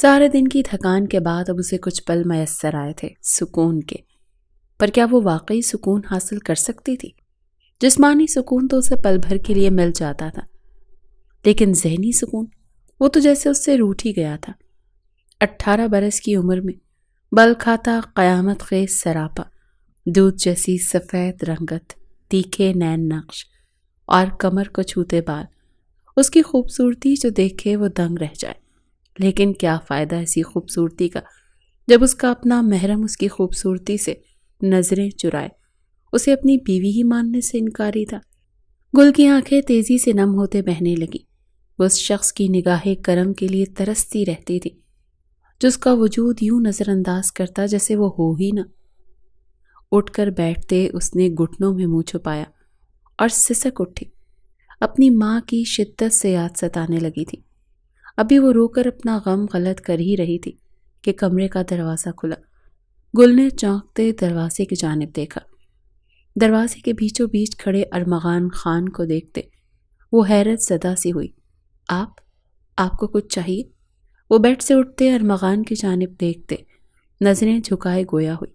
سارے دن کی تھکان کے بعد اب اسے کچھ پل میسر آئے تھے سکون کے، پر کیا وہ واقعی سکون حاصل کر سکتی تھی؟ جسمانی سکون تو اسے پل بھر کے لیے مل جاتا تھا، لیکن ذہنی سکون وہ تو جیسے اس سے روٹھ ہی گیا تھا۔ 18 برس کی عمر میں بل کھاتا قیامت خیز سراپا، دودھ جیسی سفید رنگت، تیکھے نین نقش اور کمر کو چھوتے بال، اس کی خوبصورتی جو دیکھے وہ دنگ رہ جائے۔ لیکن کیا فائدہ ایسی خوبصورتی کا جب اس کا اپنا محرم اس کی خوبصورتی سے نظریں چرائے، اسے اپنی بیوی ہی ماننے سے انکاری تھا۔ گل کی آنکھیں تیزی سے نم ہوتے بہنے لگی، وہ اس شخص کی نگاہ کرم کے لیے ترستی رہتی تھی جو اس کا وجود یوں نظر انداز کرتا جیسے وہ ہو ہی نہ۔ اٹھ کر بیٹھتے اس نے گھٹنوں میں منہ چھپایا اور سسک اٹھی۔ اپنی ماں کی شدت سے یاد ستانے لگی تھی۔ ابھی وہ رو کر اپنا غم غلط کر ہی رہی تھی کہ کمرے کا دروازہ کھلا۔ گل نے چونکتے دروازے کی جانب دیکھا۔ دروازے کے بیچوں بیچ کھڑے ارمغان خان کو دیکھتے وہ حیرت زدہ سی ہوئی۔ آپ کو کچھ چاہیے؟ وہ بیڈ سے اٹھتے ارمغان کی جانب دیکھتے نظریں جھکائے گویا ہوئی۔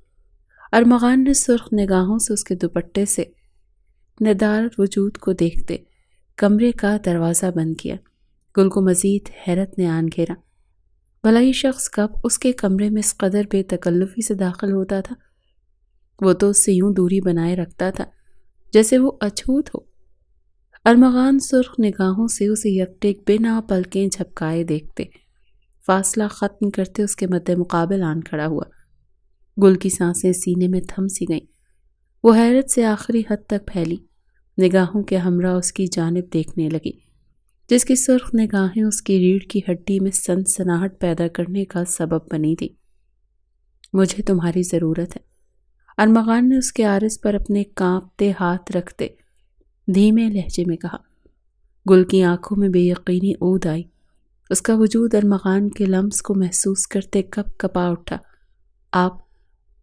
ارمغان نے سرخ نگاہوں سے اس کے دوپٹے سے ندارت وجود کو دیکھتے کمرے کا دروازہ بند کیا۔ گل کو مزید حیرت نے آن گھیرا۔ بھلا یہ شخص کب اس کے کمرے میں اس قدر بے تکلفی سے داخل ہوتا تھا؟ وہ تو اس سے یوں دوری بنائے رکھتا تھا جیسے وہ اچھوت ہو۔ ارمغان سرخ نگاہوں سے اسے یکٹیک بنا پلکیں جھپکائے دیکھتے فاصلہ ختم کرتے اس کے مد مقابل آن کھڑا ہوا۔ گل کی سانسیں سینے میں تھم سی گئیں۔ وہ حیرت سے آخری حد تک پھیلی، نگاہوں کے ہمراہ اس کی جانب دیکھنے لگی جس کی سرخ نگاہیں اس کی ریڑھ کی ہڈی میں سنسناہٹ پیدا کرنے کا سبب بنی تھی۔ مجھے تمہاری ضرورت ہے، ارمغان نے اس کے عارض پر اپنے کانپتے ہاتھ رکھتے دھیمے لہجے میں کہا۔ گل کی آنکھوں میں بے یقینی اود آئی۔ اس کا وجود ارمغان کے لمس کو محسوس کرتے کپ کپا اٹھا۔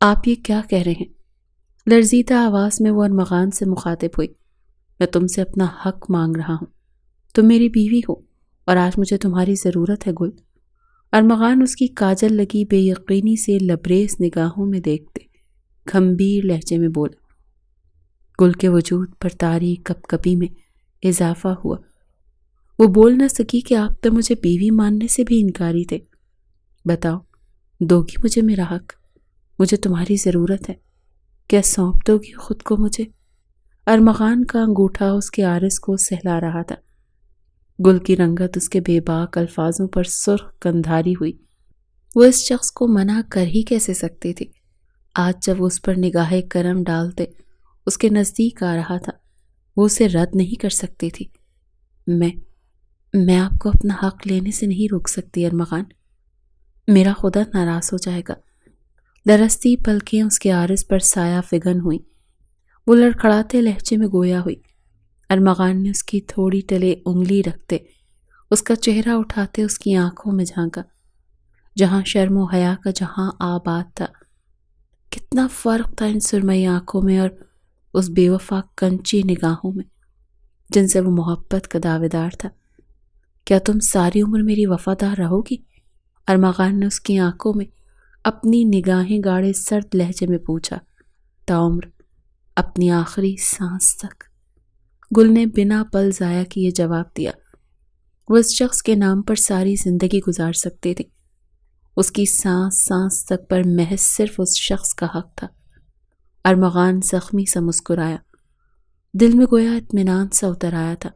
آپ یہ کیا کہہ رہے ہیں؟ لرزیدہ آواز میں وہ ارمغان سے مخاطب ہوئی۔ میں تم سے اپنا حق مانگ رہا ہوں، تم میری بیوی ہو اور آج مجھے تمہاری ضرورت ہے گل۔ ارمغان اس کی کاجل لگی بے یقینی سے لبریز نگاہوں میں دیکھتے گھمبیر لہجے میں بولا۔ گل کے وجود پر طاری کپ کپی میں اضافہ ہوا۔ وہ بول نہ سکی کہ آپ تو مجھے بیوی ماننے سے بھی انکاری تھے۔ بتاؤ، دو گی مجھے میرا حق؟ مجھے تمہاری ضرورت ہے، کیا سونپ دو گی خود کو مجھے؟ ارمغان کا انگوٹھا اس کے عارض کو سہلا رہا تھا۔ گل کی رنگت اس کے بے باک الفاظوں پر سرخ کندھاری ہوئی۔ وہ اس شخص کو منع کر ہی کیسے سکتی تھی؟ آج جب وہ اس پر نگاہ کرم ڈالتے اس کے نزدیک آ رہا تھا، وہ اسے رد نہیں کر سکتی تھی۔ میں آپ کو اپنا حق لینے سے نہیں روک سکتی ارمغان، میرا خدا ناراض ہو جائے گا۔ لرزتی پلکیں اس کے عارض پر سایہ فگن ہوئیں۔ وہ لڑکھڑاتے لہجے میں گویا ہوئی۔ ارمغان نے اس کی تھوڑی تلے انگلی رکھتے اس کا چہرہ اٹھاتے اس کی آنکھوں میں جھانکا۔ جہاں شرم و حیا کا جہاں آباد تھا، کتنا فرق تھا ان سرمئی آنکھوں میں اور اس بے وفا کنچی نگاہوں میں جن سے وہ محبت کا دعویدار تھا۔ کیا تم ساری عمر میری وفادار رہو گی؟ ارمغان نے اس کی آنکھوں میں اپنی نگاہیں گاڑے سرد لہجے میں پوچھا۔ تاعمر، اپنی آخری سانس تک، گل نے بنا پل ضائع کیے جواب دیا۔ وہ اس شخص کے نام پر ساری زندگی گزار سکتے تھے۔ اس کی سانس تک پر محض صرف اس شخص کا حق تھا۔ ارمغان زخمی سا مسکرایا، دل میں گویا اطمینان سا اتر آیا تھا۔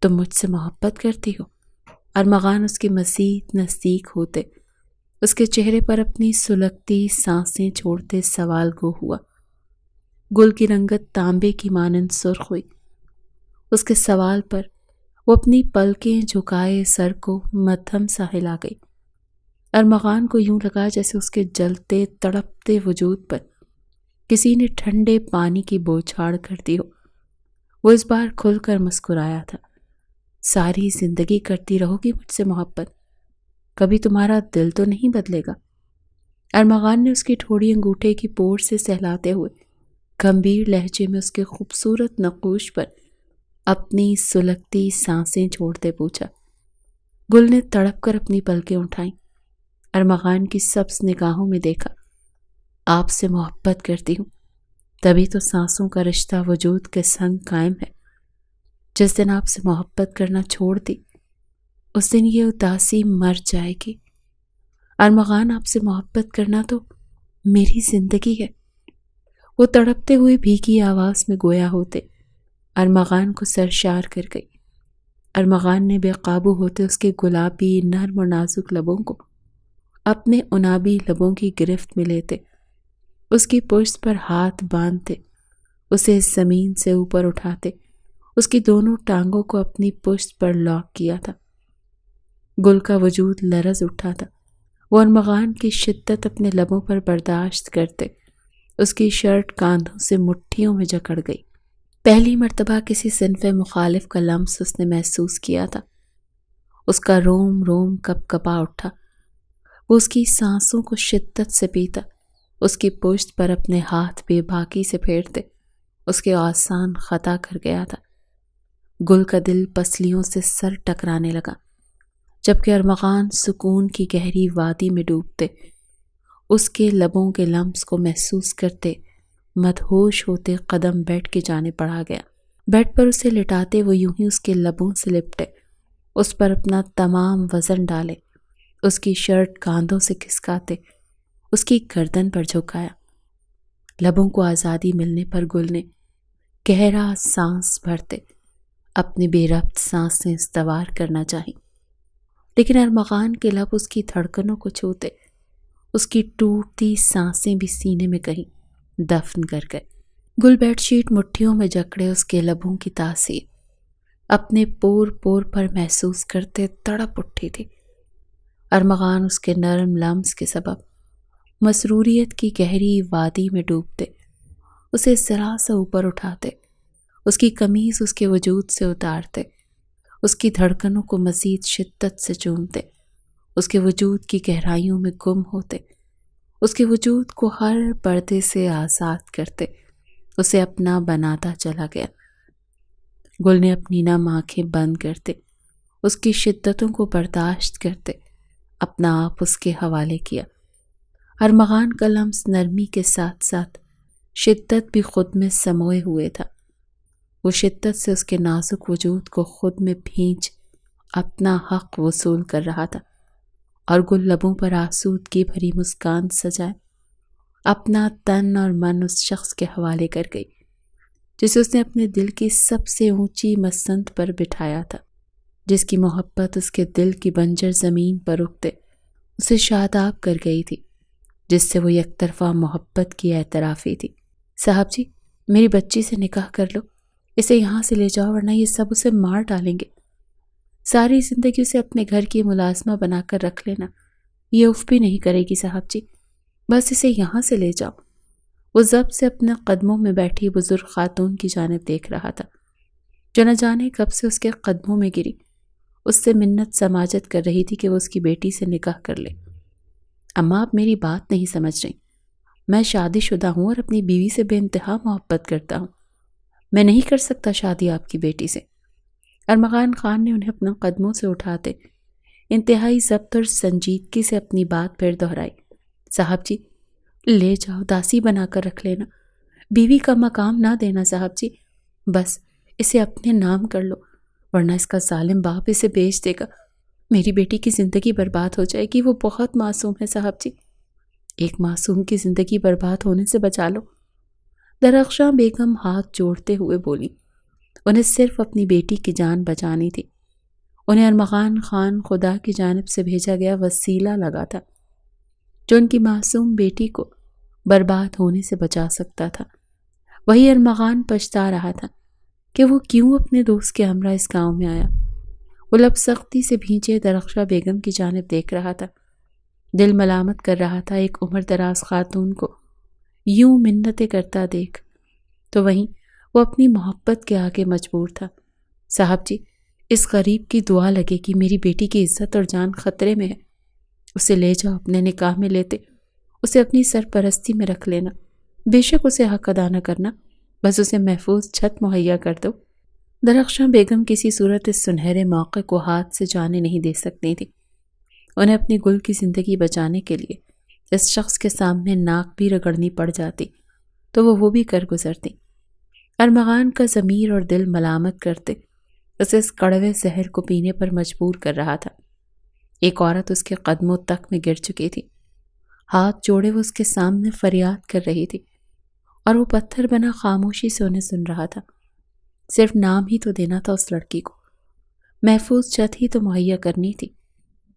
تم مجھ سے محبت کرتی ہو؟ ارمغان اس کے مزید نزدیک ہوتے اس کے چہرے پر اپنی سلگتی سانسیں چھوڑتے سوال گو ہوا۔ گل کی رنگت تانبے کی مانند سرخ ہوئی۔ اس کے سوال پر وہ اپنی پلکیں جھکائے سر کو مدھم سا ہلا گئی۔ ارمغان کو یوں لگا جیسے اس کے جلتے تڑپتے وجود پر کسی نے ٹھنڈے پانی کی بوچھاڑ کر دی ہو۔ وہ اس بار کھل کر مسکرایا تھا۔ ساری زندگی کرتی رہو گی مجھ سے محبت؟ کبھی تمہارا دل تو نہیں بدلے گا؟ ارمغان نے اس کی ٹھوڑی انگوٹھے کی پور سے سہلاتے ہوئے گمبھیر لہجے میں اس کے خوبصورت نقوش پر اپنی سلگتی سانسیں چھوڑتے پوچھا۔ گل نے تڑپ کر اپنی پلکیں اٹھائیں۔ ارمغان کی سبز نگاہوں میں دیکھا۔ آپ سے محبت کرتی ہوں، تبھی تو سانسوں کا رشتہ وجود کے سنگ قائم ہے۔ جس دن آپ سے محبت کرنا چھوڑ دی، اس دن یہ اداسی مر جائے گی۔ ارمغان، آپ سے محبت کرنا تو میری زندگی ہے۔ وہ تڑپتے ہوئے بھیگی آواز میں گویا ہوتے ارمغان کو سرشار کر گئی۔ ارمغان نے بے قابو ہوتے اس کے گلابی نرم اور نازک لبوں کو اپنے انابی لبوں کی گرفت میں لیتے، اس کی پشت پر ہاتھ باندھتے، اسے زمین سے اوپر اٹھاتے، اس کی دونوں ٹانگوں کو اپنی پشت پر لاک کیا تھا۔ گل کا وجود لرز اٹھا تھا۔ وہ ارمغان کی شدت اپنے لبوں پر برداشت کرتے، اس کی شرٹ کاندھوں سے مٹھیوں میں جکڑ گئی۔ پہلی مرتبہ کسی صنف مخالف کا لمس اس نے محسوس کیا تھا۔ اس کا روم روم کپ کپا اٹھا۔ وہ اس کی سانسوں کو شدت سے پیتا، اس کی پشت پر اپنے ہاتھ بے باکی سے پھیرتے، اس کے آسان خطا کر گیا تھا۔ گل کا دل پسلیوں سے سر ٹکرانے لگا، جبکہ ارمغان سکون کی گہری وادی میں ڈوبتے، اس کے لبوں کے لمس کو محسوس کرتے مدہوش ہوتے قدم بیڈ کے جانب بڑھا گیا۔ بیڈ پر اسے لٹاتے وہ یوں ہی اس کے لبوں سے لپٹے، اس پر اپنا تمام وزن ڈالے، اس کی شرٹ کاندھوں سے کھسکاتے، اس کی گردن پر جھکایا۔ لبوں کو آزادی ملنے پر گل نے گہرا سانس بھرتے اپنی بے ربط سانسیں استوار کرنا چاہی، لیکن ارمغان کے لب اس کی دھڑکنوں کو چھوتے، اس کی ٹوٹتی سانسیں بھی سینے میں کہیں دفن کر گئے۔ گل بیڈ شیٹ مٹھیوں میں جکڑے اس کے لبوں کی تاثیر اپنے پور پور پر محسوس کرتے تڑپ اٹھی تھی۔ ارمغان اس کے نرم لمس کے سبب مسروریت کی گہری وادی میں ڈوبتے، اسے ذرا سا اوپر اٹھاتے، اس کی قمیض اس کے وجود سے اتارتے، اس کی دھڑکنوں کو مزید شدت سے چومتے، اس کے وجود کی گہرائیوں میں گم ہوتے، اس کے وجود کو ہر پردے سے آزاد کرتے، اسے اپنا بناتا چلا گیا۔ گل نے اپنی نم آنکھیں بند کرتے، اس کی شدتوں کو برداشت کرتے اپنا آپ اس کے حوالے کیا۔ ارمغان کا لمس نرمی کے ساتھ ساتھ شدت بھی خود میں سموئے ہوئے تھا۔ وہ شدت سے اس کے نازک وجود کو خود میں بھینچ اپنا حق وصول کر رہا تھا، اور گل لبوں پر آسودگی بھری مسکان سجائے اپنا تن اور من اس شخص کے حوالے کر گئی جسے اس نے اپنے دل کی سب سے اونچی مسند پر بٹھایا تھا، جس کی محبت اس کے دل کی بنجر زمین پر اگتے اسے شاداب کر گئی تھی، جس سے وہ یک طرفہ محبت کی اعترافی تھی۔ صاحب جی، میری بچی سے نکاح کر لو، اسے یہاں سے لے جاؤ ورنہ یہ سب اسے مار ڈالیں گے۔ ساری زندگی اسے اپنے گھر کی ملازمہ بنا کر رکھ لینا، یہ اف بھی نہیں کرے گی صاحب جی، بس اسے یہاں سے لے جاؤ۔ وہ ضبط سے اپنے قدموں میں بیٹھی بزرگ خاتون کی جانب دیکھ رہا تھا، جو نہ جانے کب سے اس کے قدموں میں گری، اس سے منت سماجت کر رہی تھی کہ وہ اس کی بیٹی سے نکاح کر لے۔ اماں، آپ میری بات نہیں سمجھ رہی، میں شادی شدہ ہوں اور اپنی بیوی سے بے انتہا محبت کرتا ہوں، میں نہیں کر سکتا شادی آپ کی بیٹی سے۔ ارمغان خان نے انہیں اپنے قدموں سے اٹھاتے انتہائی ضبط اور سنجیدگی سے اپنی بات پھر دہرائی۔ صاحب جی، لے جاؤ، داسی بنا کر رکھ لینا، بیوی کا مقام نہ دینا صاحب جی، بس اسے اپنے نام کر لو ورنہ اس کا ظالم باپ اسے بیچ دے گا، میری بیٹی کی زندگی برباد ہو جائے گی، وہ بہت معصوم ہے صاحب جی، ایک معصوم کی زندگی برباد ہونے سے بچا لو۔ درخشاں بیگم ہاتھ جوڑتے ہوئے بولی، انہیں صرف اپنی بیٹی کی جان بچانی تھی، انہیں ارمغان خان خدا کی جانب سے بھیجا گیا وسیلہ لگا تھا جو ان کی معصوم بیٹی کو برباد ہونے سے بچا سکتا تھا۔ وہی ارمغان پچھتا رہا تھا کہ وہ کیوں اپنے دوست کے ہمراہ اس گاؤں میں آیا۔ وہ لب سختی سے بھینچے درخشاں بیگم کی جانب دیکھ رہا تھا، دل ملامت کر رہا تھا ایک عمر دراز خاتون کو یوں منتیں کرتا دیکھ، تو وہیں وہ اپنی محبت کے آگے مجبور تھا۔ صاحب جی، اس غریب کی دعا لگے کہ میری بیٹی کی عزت اور جان خطرے میں ہے، اسے لے جاؤ، اپنے نکاح میں لیتے، اسے اپنی سرپرستی میں رکھ لینا، بے شک اسے حق ادا نہ کرنا، بس اسے محفوظ چھت مہیا کر دو۔ درخشاں بیگم کسی صورت اس سنہرے موقع کو ہاتھ سے جانے نہیں دے سکتی تھی، انہیں اپنی گل کی زندگی بچانے کے لیے اس شخص کے سامنے ناک بھی رگڑنی پڑ جاتی تو وہ بھی کر گزرتی۔ ارمغان کا ضمیر اور دل ملامت کرتے اسے اس کڑوے زہر کو پینے پر مجبور کر رہا تھا۔ ایک عورت اس کے قدموں تک میں گر چکی تھی، ہاتھ جوڑے وہ اس کے سامنے فریاد کر رہی تھی، اور وہ پتھر بنا خاموشی سے انہیں سن رہا تھا۔ صرف نام ہی تو دینا تھا اس لڑکی کو، محفوظ چھت ہی تو مہیا کرنی تھی۔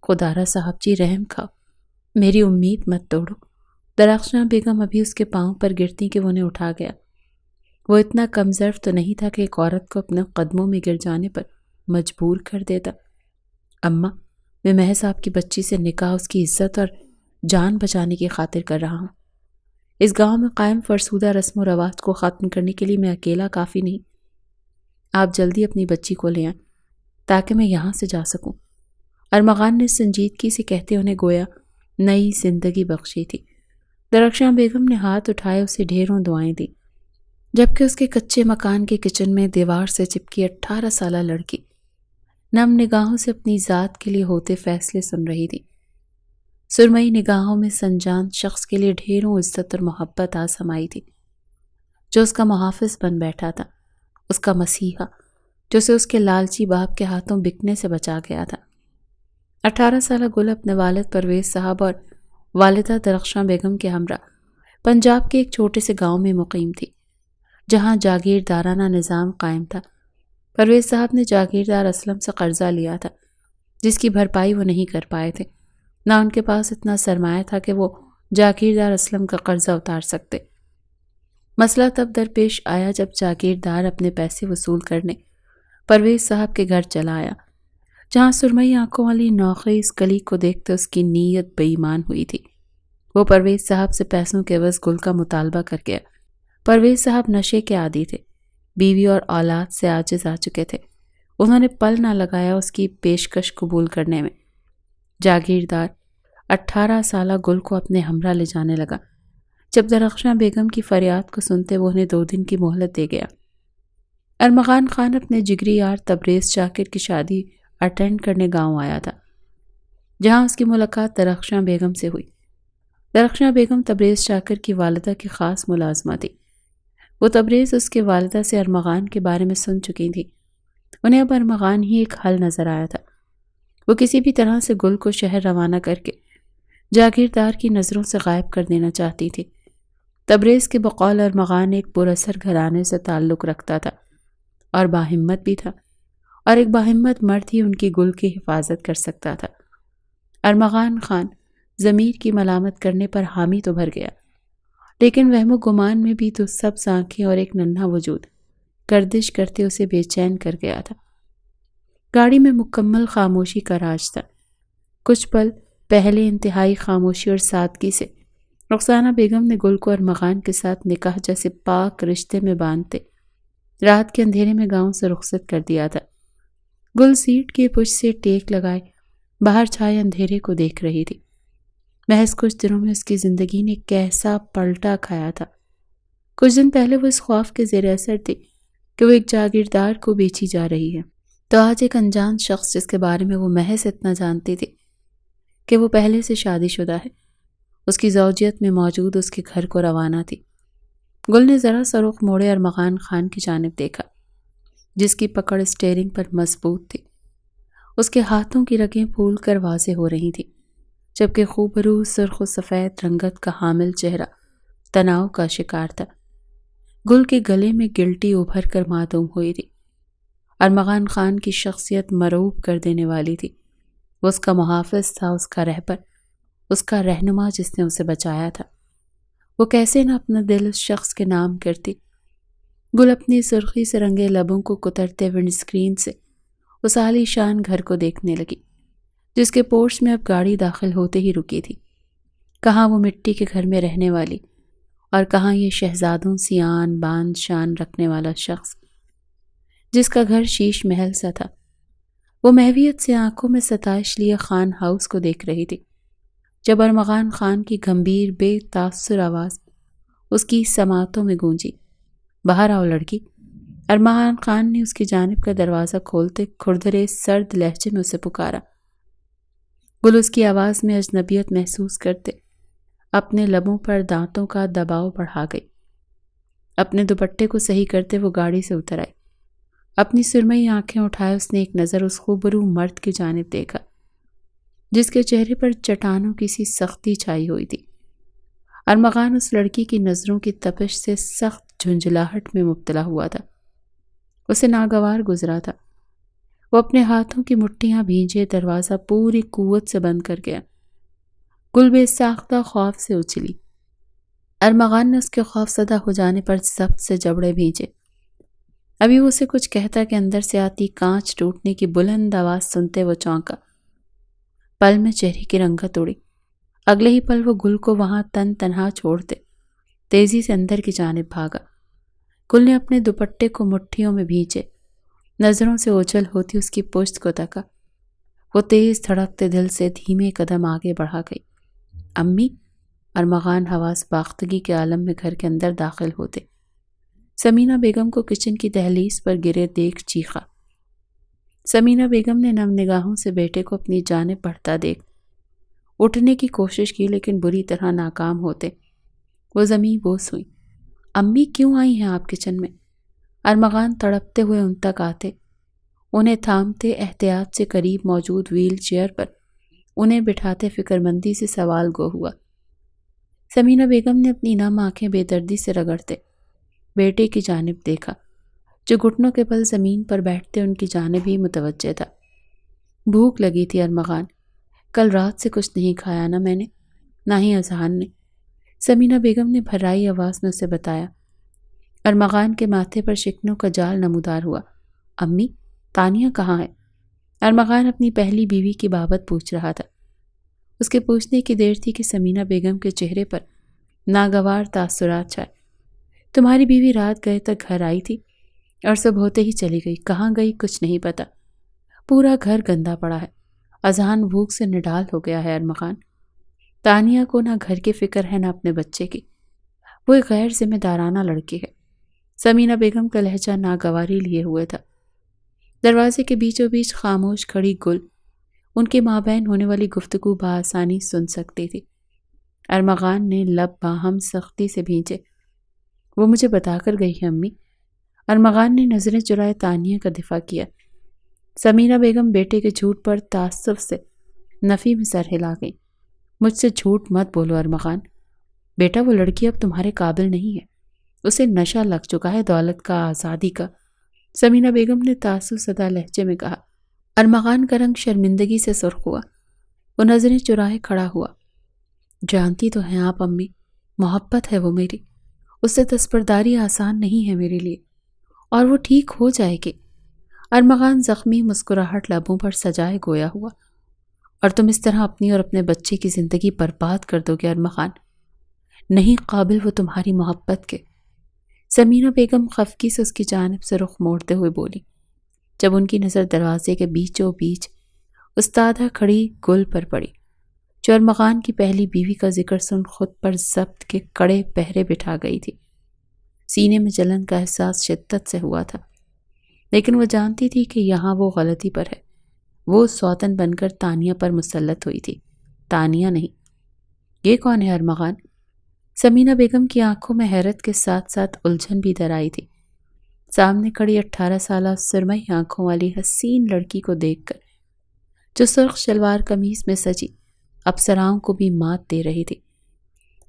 خدارا صاحب جی رحم کھاؤ، میری امید مت توڑو۔ درخشاں بیگم ابھی اس کے پاؤں پر گرتی کہ وہ انہیں اٹھا گیا۔ وہ اتنا کم ظرف تو نہیں تھا کہ ایک عورت کو اپنے قدموں میں گر جانے پر مجبور کر دیتا۔ اماں، میں محض آپ کی بچی سے نکاح اس کی عزت اور جان بچانے کی خاطر کر رہا ہوں۔ اس گاؤں میں قائم فرسودہ رسم و رواج کو ختم کرنے کے لیے میں اکیلا کافی نہیں۔ آپ جلدی اپنی بچی کو لے آئیں تاکہ میں یہاں سے جا سکوں۔ ارمغان نے سنجیدگی سے کہتے انہیں گویا نئی زندگی بخشی تھی۔ درخشاں بیگم نے ہاتھ اٹھائے اسے ڈھیروں دعائیں دی، جبکہ اس کے کچے مکان کے کچن میں دیوار سے چپکی 18 سالہ لڑکی نم نگاہوں سے اپنی ذات کے لیے ہوتے فیصلے سن رہی تھی۔ سرمئی نگاہوں میں سنجان شخص کے لیے ڈھیروں عزت اور محبت آسمائی تھی، جو اس کا محافظ بن بیٹھا تھا، اس کا مسیحا جو اسے اس کے لالچی باپ کے ہاتھوں بکنے سے بچا گیا تھا۔ 18 سالہ گل اپنے والد پرویز صاحب اور والدہ درخشاں بیگم کے ہمراہ پنجاب کے ایک چھوٹے سے گاؤں میں مقیم تھی، جہاں جاگیردارانہ نظام قائم تھا۔ پرویز صاحب نے جاگیردار اسلم سے قرضہ لیا تھا، جس کی بھرپائی وہ نہیں کر پائے تھے، نہ ان کے پاس اتنا سرمایہ تھا کہ وہ جاگیردار اسلم کا قرضہ اتار سکتے۔ مسئلہ تب درپیش آیا جب جاگیردار اپنے پیسے وصول کرنے پرویز صاحب کے گھر چلا آیا، جہاں سرمئی آنکھوں والی نوخی اس کلی کو دیکھتے اس کی نیت بے ایمان ہوئی تھی۔ وہ پرویز صاحب سے پیسوں کے عوض گل کا مطالبہ کر گیا۔ پرویز صاحب نشے کے عادی تھے، بیوی اور اولاد سے عاجز آ چکے تھے، انہوں نے پل نہ لگایا اس کی پیشکش قبول کرنے میں۔ جاگیردار 18 سالہ گل کو اپنے ہمراہ لے جانے لگا۔ جب درخشاں بیگم کی فریاد کو سنتے وہ انہیں 2 دن کی مہلت دے گیا۔ ارمغان خان اپنے جگری یار تبریز شاکر کی شادی اٹینڈ کرنے گاؤں آیا تھا، جہاں اس کی ملاقات درخشاں بیگم سے ہوئی۔ درخشاں بیگم تبریز شاکر کی والدہ کی خاص ملازمہ تھی۔ وہ تبریز اس کے والدہ سے ارمغان کے بارے میں سن چکی تھی، انہیں اب ارمغان ہی ایک حل نظر آیا تھا۔ وہ کسی بھی طرح سے گل کو شہر روانہ کر کے جاگیردار کی نظروں سے غائب کر دینا چاہتی تھی۔ تبریز کے بقول ارمغان ایک پراثر گھرانے سے تعلق رکھتا تھا اور باہمت بھی تھا، اور ایک باہمت مرد ہی ان کی گل کی حفاظت کر سکتا تھا۔ ارمغان خان ضمیر کی ملامت کرنے پر حامی تو بھر گیا، لیکن وہم و گمان میں بھی تو سب آنکھیں اور ایک ننھا وجود گردش کرتے اسے بے چین کر گیا تھا۔ گاڑی میں مکمل خاموشی کا راج تھا۔ کچھ پل پہلے انتہائی خاموشی اور سادگی سے رخسانہ بیگم نے گل کو ارمغان کے ساتھ نکاح جیسے پاک رشتے میں باندھتے رات کے اندھیرے میں گاؤں سے رخصت کر دیا تھا۔ گل سیٹ کے پشت سے ٹیک لگائے باہر چھائے اندھیرے کو دیکھ رہی تھی۔ محض کچھ دنوں میں اس کی زندگی نے کیسا پلٹا کھایا تھا۔ کچھ دن پہلے وہ اس خوف کے زیر اثر تھی کہ وہ ایک جاگیردار کو بیچی جا رہی ہے، تو آج ایک انجان شخص جس کے بارے میں وہ محض اتنا جانتی تھی کہ وہ پہلے سے شادی شدہ ہے، اس کی زوجیت میں موجود اس کے گھر کو روانہ تھی۔ گل نے ذرا سا رخ موڑے ارمغان خان کی جانب دیکھا، جس کی پکڑ اسٹیئرنگ پر مضبوط تھی۔ اس کے ہاتھوں کی رگیں پھول کر واضح ہو رہی تھیں، جبکہ خوبرو سرخ و سفید رنگت کا حامل چہرہ تناؤ کا شکار تھا۔ گل کے گلے میں گلٹی ابھر کر معدوم ہوئی تھی۔ ارمغان خان کی شخصیت مرعوب کر دینے والی تھی۔ وہ اس کا محافظ تھا، اس کا رہبر، اس کا رہنما جس نے اسے بچایا تھا۔ وہ کیسے نہ اپنا دل اس شخص کے نام کرتی۔ گل اپنی سرخی سے رنگے لبوں کو کترتے ونڈ اسکرین سے اس عالی شان گھر کو دیکھنے لگی، جس کے پورچ میں اب گاڑی داخل ہوتے ہی رکی تھی۔ کہاں وہ مٹی کے گھر میں رہنے والی اور کہاں یہ شہزادوں سی آن بان شان رکھنے والا شخص جس کا گھر شیش محل سا تھا۔ وہ محویت سے آنکھوں میں ستائش لیے خان ہاؤس کو دیکھ رہی تھی، جب ارمغان خان کی گمبھیر بے تاثر آواز اس کی سماعتوں میں گونجی، باہر آؤ لڑکی۔ ارمغان خان نے اس کی جانب کا دروازہ کھولتے کھردرے سرد لہجے میں اسے پکارا۔ گل اس کی آواز میں اجنبیت محسوس کرتے اپنے لبوں پر دانتوں کا دباؤ بڑھا گئی۔ اپنے دوپٹے کو صحیح کرتے وہ گاڑی سے اتر آئی۔ اپنی سرمئی آنکھیں اٹھائے اس نے ایک نظر اس خوبرو مرد کی جانب دیکھا جس کے چہرے پر چٹانوں کی سی سختی چھائی ہوئی تھی۔ ارمغان اس لڑکی کی نظروں کی تپش سے سخت جھنجھلاہٹ میں مبتلا ہوا تھا۔ اسے ناگوار گزرا تھا۔ وہ اپنے ہاتھوں کی مٹھیاں بھینجے دروازہ پوری قوت سے بند کر گیا۔ گل بے ساختہ خوف سے اچھلی۔ ارمغان نے اس کے خوف زدہ ہو جانے پر ضبط سے جبڑے بھینجے۔ ابھی وہ اسے کچھ کہتا کہ اندر سے آتی کانچ ٹوٹنے کی بلند آواز سنتے وہ چونکا۔ پل میں چہرے کی رنگت اڑی۔ اگلے ہی پل وہ گل کو وہاں تن تنہا چھوڑتے تیزی سے اندر کی جانب بھاگا۔ گل نے اپنے دوپٹے کو مٹھیوں میں بھینچے، نظروں سے اوجھل ہوتی اس کی پشت کو تکا۔ وہ تیز دھڑکتے دل سے دھیمے قدم آگے بڑھا گئی۔ امی؟ ارمغان حواس باختگی کے عالم میں گھر کے اندر داخل ہوتے سمینہ بیگم کو کچن کی دہلیز پر گرے دیکھ چیخا۔ سمینہ بیگم نے نم نگاہوں سے بیٹے کو اپنی جانب بڑھتا دیکھ اٹھنے کی کوشش کی لیکن بری طرح ناکام ہوتے وہ زمیں بوس ہوئی۔ امی کیوں آئی ہیں آپ کچن میں؟ ارمغان تڑپتے ہوئے ان تک آتے، انہیں تھامتے احتیاط سے قریب موجود ویل چیئر پر انہیں بٹھاتے فکر مندی سے سوال گو ہوا۔ سمینہ بیگم نے اپنی نم آنکھیں بے دردی سے رگڑتے بیٹے کی جانب دیکھا جو گھٹنوں کے بل زمین پر بیٹھتے ان کی جانب ہی متوجہ تھا۔ بھوک لگی تھی ارمغان، کل رات سے کچھ نہیں کھایا نہ میں نے نہ ہی اذہان نے، سمینہ بیگم نے بھرائی آواز میں اسے بتایا۔ ارمغان کے ماتھے پر شکنوں کا جال نمودار ہوا۔ امی تانیہ کہاں ہے؟ ارمغان اپنی پہلی بیوی کی بابت پوچھ رہا تھا۔ اس کے پوچھنے کی دیر تھی کہ سمینہ بیگم کے چہرے پر ناگوار تاثرات چھائے۔ تمہاری بیوی رات گئے تک گھر آئی تھی اور صبح ہوتے ہی چلی گئی، کہاں گئی کچھ نہیں پتا، پورا گھر گندا پڑا ہے، اذہان بھوک سے نڈال ہو گیا ہے۔ ارمغان تانیہ کو نہ گھر کی فکر ہے نہ اپنے بچے کی، وہ ایک غیر ذمہ دارانہ لڑکی ہے۔ سمینہ بیگم کا لہجہ ناگواری لیے ہوئے تھا۔ دروازے کے بیچوں بیچ خاموش کھڑی گل ان کے مابین ہونے والی گفتگو بآسانی سن سکتی تھی۔ ارمغان نے لب باہم سختی سے بھینچے۔ وہ مجھے بتا کر گئی ہے امی۔ ارمغان نے نظریں چرائے تانیہ کا دفاع کیا۔ سمینہ بیگم بیٹے کے جھوٹ پر تعصب سے نفی میں سر ہلا گئی۔ مجھ سے جھوٹ مت بولو ارمغان، بیٹا وہ لڑکی اب تمہارے قابل نہیں ہے، اسے نشہ لگ چکا ہے دولت کا، آزادی کا، سمینہ بیگم نے تعصب زدہ لہجے میں کہا۔ ارمغان کا رنگ شرمندگی سے سرخ ہوا، وہ نظریں چرائے کھڑا ہوا۔ جانتی تو ہیں آپ امی، محبت ہے وہ میری، اس سے دستبرداری آسان نہیں ہے میرے لیے، اور وہ ٹھیک ہو جائے گی۔ ارمغان زخمی مسکراہٹ لبوں پر سجائے گویا ہوا۔ اور تم اس طرح اپنی اور اپنے بچے کی زندگی برباد کر دو گے ارمغان، نہیں قابل وہ تمہاری محبت کے۔ سمینہ بیگم خفگی سے اس کی جانب سے رخ موڑتے ہوئے بولی جب ان کی نظر دروازے کے بیچوں بیچ استادہ کھڑی گل پر پڑی جو ارمغان کی پہلی بیوی کا ذکر سن خود پر ضبط کے کڑے پہرے بٹھا گئی تھی۔ سینے میں جلن کا احساس شدت سے ہوا تھا، لیکن وہ جانتی تھی کہ یہاں وہ غلطی پر ہے۔ وہ سوتن بن کر تانیہ پر مسلط ہوئی تھی، تانیہ نہیں۔ یہ کون ہے ارمغان؟ سمینہ بیگم کی آنکھوں میں حیرت کے ساتھ ساتھ الجھن بھی در آئی تھی۔ سامنے کھڑی 18 سالہ سرمئی آنکھوں والی حسین لڑکی کو دیکھ کر جو سرخ شلوار قمیص میں سجی اپسراؤں کو بھی مات دے رہی تھی۔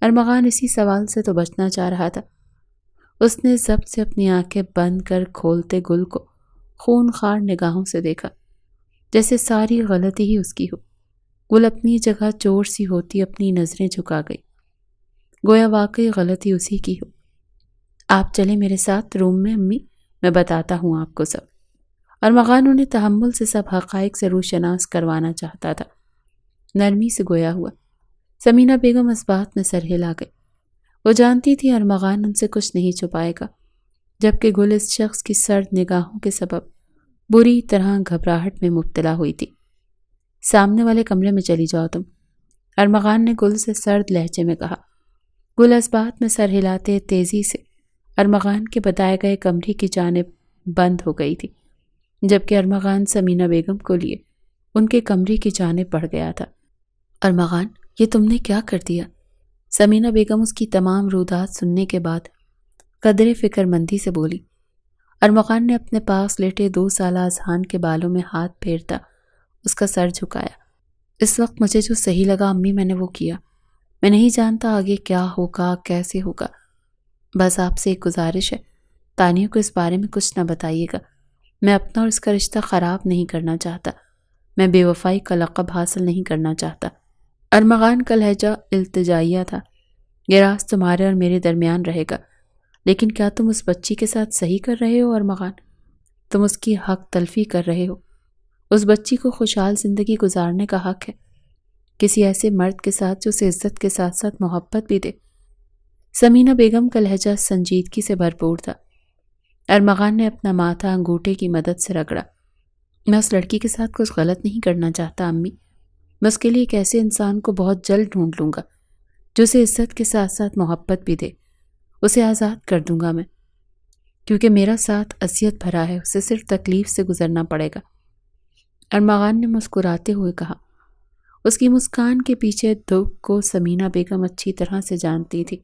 ارمغان اسی سوال سے تو بچنا چاہ رہا تھا۔ اس نے ضبط سے اپنی آنکھیں بند کر کھولتے گل کو خون خوار نگاہوں سے دیکھا، جیسے ساری غلطی ہی اس کی ہو۔ گل اپنی جگہ چور سی ہوتی اپنی نظریں جھکا گئی، گویا واقعی غلطی اسی کی ہو۔ آپ چلیں میرے ساتھ روم میں امی، میں بتاتا ہوں آپ کو سب۔ ارمغان انہیں تحمل سے سب حقائق سے روشناس کروانا چاہتا تھا، نرمی سے گویا ہوا۔ سمینہ بیگم اس بات میں سر ہلا گئی۔ وہ جانتی تھی ارمغان ان سے کچھ نہیں چھپائے گا، جبکہ گل اس شخص کی سرد نگاہوں کے سبب بری طرح گھبراہٹ میں مبتلا ہوئی تھی۔ سامنے والے کمرے میں چلی جاؤ تم، ارمغان نے گل سے سرد لہجے میں کہا۔ گل اس بات میں سر ہلاتے تیزی سے ارمغان کے بتائے گئے کمرے کی جانب بند ہو گئی تھی، جبکہ ارمغان سمینہ بیگم کو لیے ان کے کمرے کی جانب بڑھ گیا تھا۔ ارمغان، یہ تم نے کیا کر دیا؟ سمینہ بیگم اس کی تمام رودات سننے کے بعد قدرے فکر مندی سے بولی۔ ارمغان نے اپنے پاس لیٹے 2 سالہ اذہان کے بالوں میں ہاتھ پھیرتا اس کا سر جھکایا۔ اس وقت مجھے جو صحیح لگا امی میں نے وہ کیا۔ میں نہیں جانتا آگے کیا ہوگا، کیسے ہوگا۔ بس آپ سے ایک گزارش ہے، تانیہ کو اس بارے میں کچھ نہ بتائیے گا۔ میں اپنا اور اس کا رشتہ خراب نہیں کرنا چاہتا۔ میں بے وفائی کا لقب حاصل نہیں کرنا چاہتا۔ ارمغان کا لہجہ التجائیہ تھا۔ یہ راز تمہارے اور میرے درمیان رہے گا، لیکن کیا تم اس بچی کے ساتھ صحیح کر رہے ہو ارمغان؟ تم اس کی حق تلفی کر رہے ہو۔ اس بچی کو خوشحال زندگی گزارنے کا حق ہے، کسی ایسے مرد کے ساتھ جو اسے عزت کے ساتھ ساتھ محبت بھی دے۔ سمینہ بیگم کا لہجہ سنجیدگی سے بھرپور تھا۔ ارمغان نے اپنا ماتھا انگوٹھے کی مدد سے رگڑا۔ میں اس لڑکی کے ساتھ کچھ غلط نہیں کرنا چاہتا امی۔ میں اس کے لیے ایک ایسے انسان کو بہت جلد ڈھونڈ لوں گا جو اسے عزت کے ساتھ ساتھ محبت بھی دے۔ اسے آزاد کر دوں گا میں، کیونکہ میرا ساتھ اذیت بھرا ہے، اسے صرف تکلیف سے گزرنا پڑے گا۔ ارمغان نے مسکراتے ہوئے کہا۔ اس کی مسکان کے پیچھے دکھ کو سمینہ بیگم اچھی طرح سے جانتی تھی۔